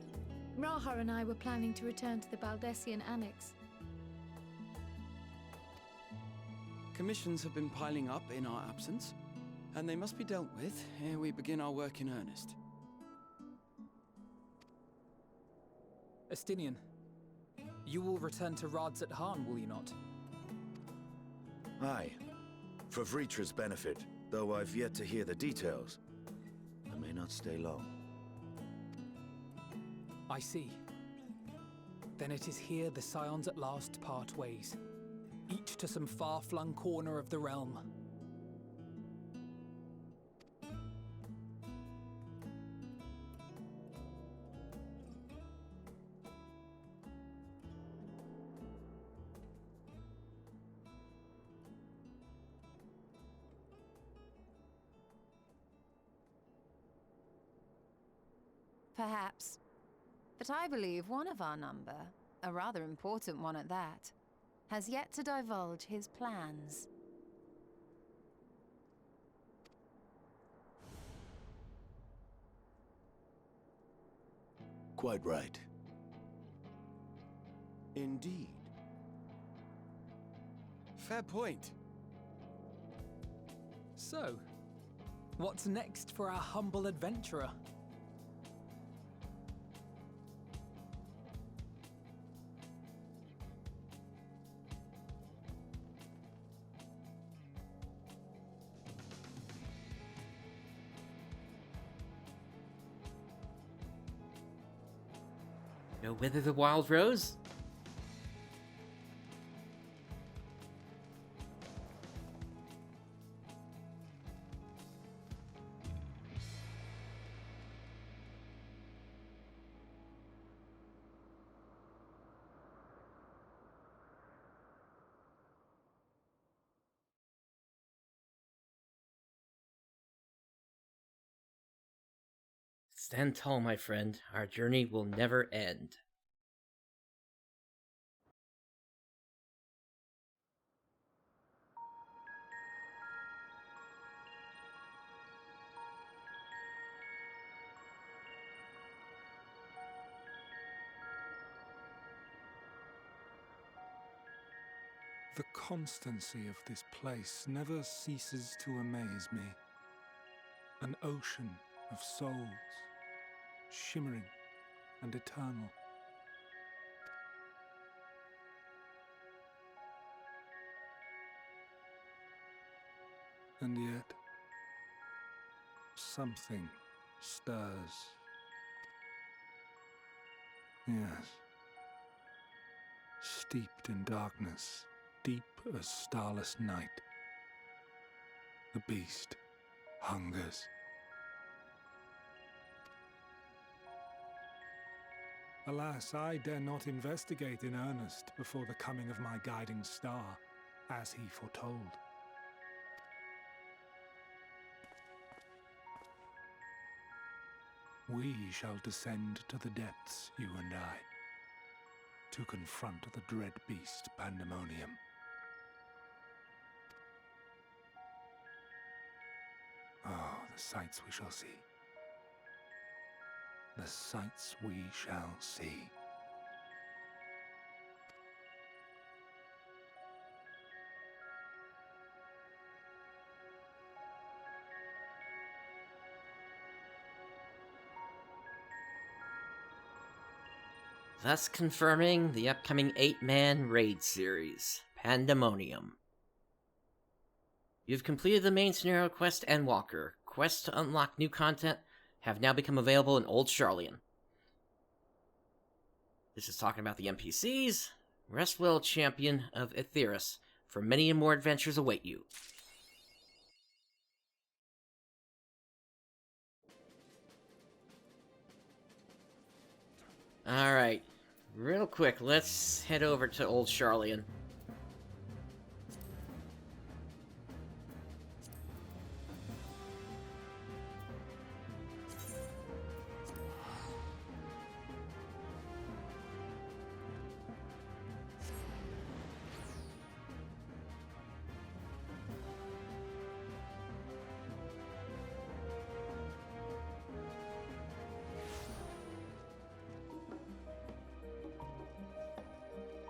Raha and I were planning to return to the Baldessian Annex. Commissions have been piling up in our absence, and they must be dealt with ere we begin our work in earnest. Estinian, you will return to Radzat Han, will you not? Aye. For Vritra's benefit, though I've yet to hear the details. I may not stay long. I see. Then it is here the Scions at last part ways, each to some far-flung corner of the realm. Perhaps. But I believe one of our number, a rather important one at that, has yet to divulge his plans. Quite right. Indeed. Fair point. So, what's next for our humble adventurer? Go wither the wild rose? Stand tall, my friend. Our journey will never end. The constancy of this place never ceases to amaze me. An ocean of souls, shimmering and eternal. And yet, something stirs. Yes. Steeped in darkness, deep as starless night, the beast hungers. Alas, I dare not investigate in earnest before the coming of my guiding star, as he foretold. We shall descend to the depths, you and I, to confront the dread beast Pandemonium. Oh, the sights we shall see. The sights we shall see. Thus confirming the upcoming 8-man raid series, Pandemonium. You've completed the main scenario quest Endwalker. Quests to unlock new content have now become available in Old Sharlayan. This is talking about the NPCs. Rest well, champion of Aetheris, for many and more adventures await you. Alright, real quick, let's head over to Old Sharlayan.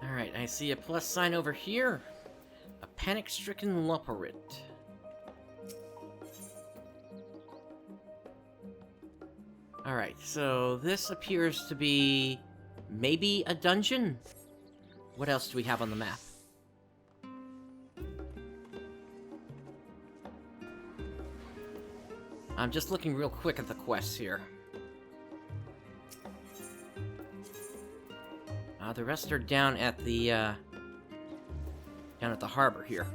Alright, I see a plus sign over here. A panic-stricken Loporit. Alright, so this appears to be maybe a dungeon? What else do we have on the map? I'm just looking real quick at the quests here. The rest are down at the harbor here.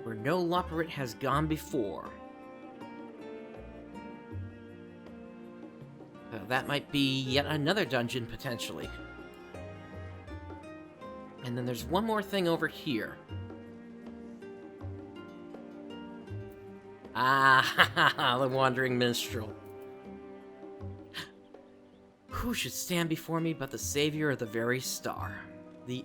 Where no Loporit has gone before. That might be yet another dungeon, potentially. And then there's one more thing over here. Ah, the Wandering Minstrel. Who should stand before me but the savior of the very star? The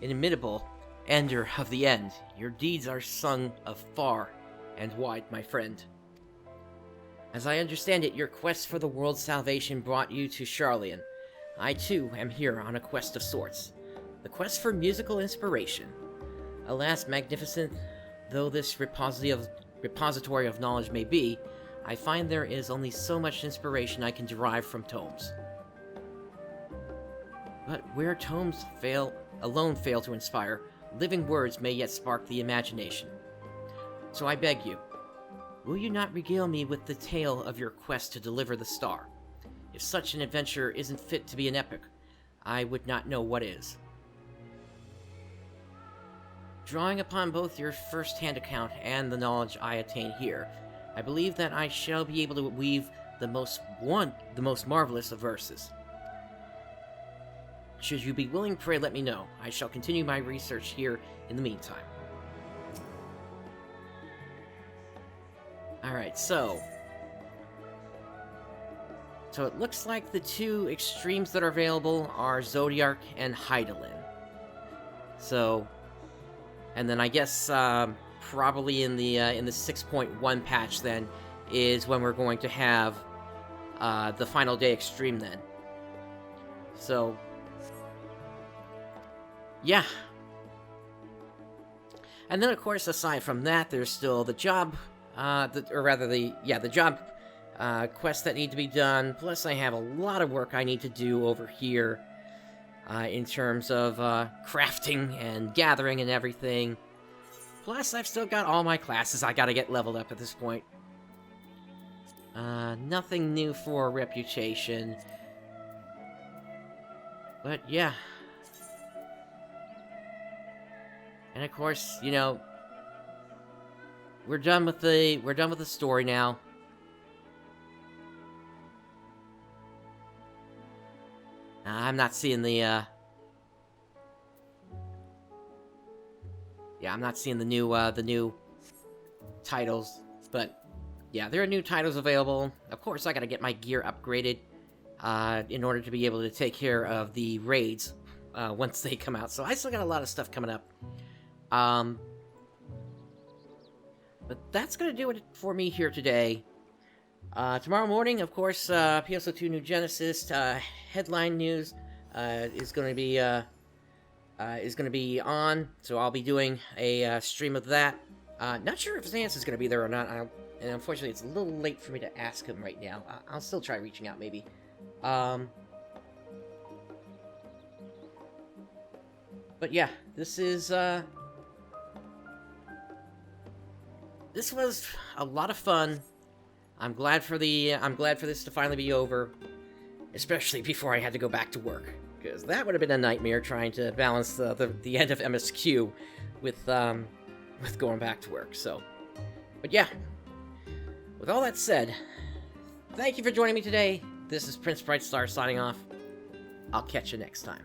inimitable ender of the end. Your deeds are sung of far and wide, my friend. As I understand it, your quest for the world's salvation brought you to Sharlayan. I, too, am here on a quest of sorts. The quest for musical inspiration. Alas, magnificent though this repository of knowledge may be, I find there is only so much inspiration I can derive from tomes. But where tomes fail alone fail to inspire, living words may yet spark the imagination. So I beg you, will you not regale me with the tale of your quest to deliver the star? If such an adventure isn't fit to be an epic, I would not know what is. Drawing upon both your first-hand account and the knowledge I attain here, I believe that I shall be able to weave the most marvelous of verses. Should you be willing, pray let me know. I shall continue my research here in the meantime. Alright, so it looks like the two extremes that are available are Zodiark and Hydaelyn. So, and then I guess probably in the 6.1 patch then is when we're going to have the final day extreme then. So, yeah. And then of course aside from that, there's still the job, the job quests that need to be done. Plus I have a lot of work I need to do over here in terms of crafting and gathering and everything. Plus I've still got all my classes I gotta get leveled up at this point. Nothing new for reputation. But yeah. And of course, you know, we're done with the story now. I'm not seeing the I'm not seeing the new titles, but yeah, there are new titles available. Of course, I gotta get my gear upgraded in order to be able to take care of the raids once they come out. So I still got a lot of stuff coming up. But that's gonna do it for me here today. Tomorrow morning, of course, PSO2 New Genesis headline news is gonna be on, so I'll be doing a stream of that. Not sure if Zance is gonna be there or not, and unfortunately, it's a little late for me to ask him right now. I'll still try reaching out, maybe. But yeah, this was a lot of fun. I'm glad for this to finally be over, especially before I had to go back to work, because that would have been a nightmare trying to balance the end of MSQ with going back to work. So, but yeah, with all that said, thank you for joining me today. This is PrinceBrightstar signing off. I'll catch you next time.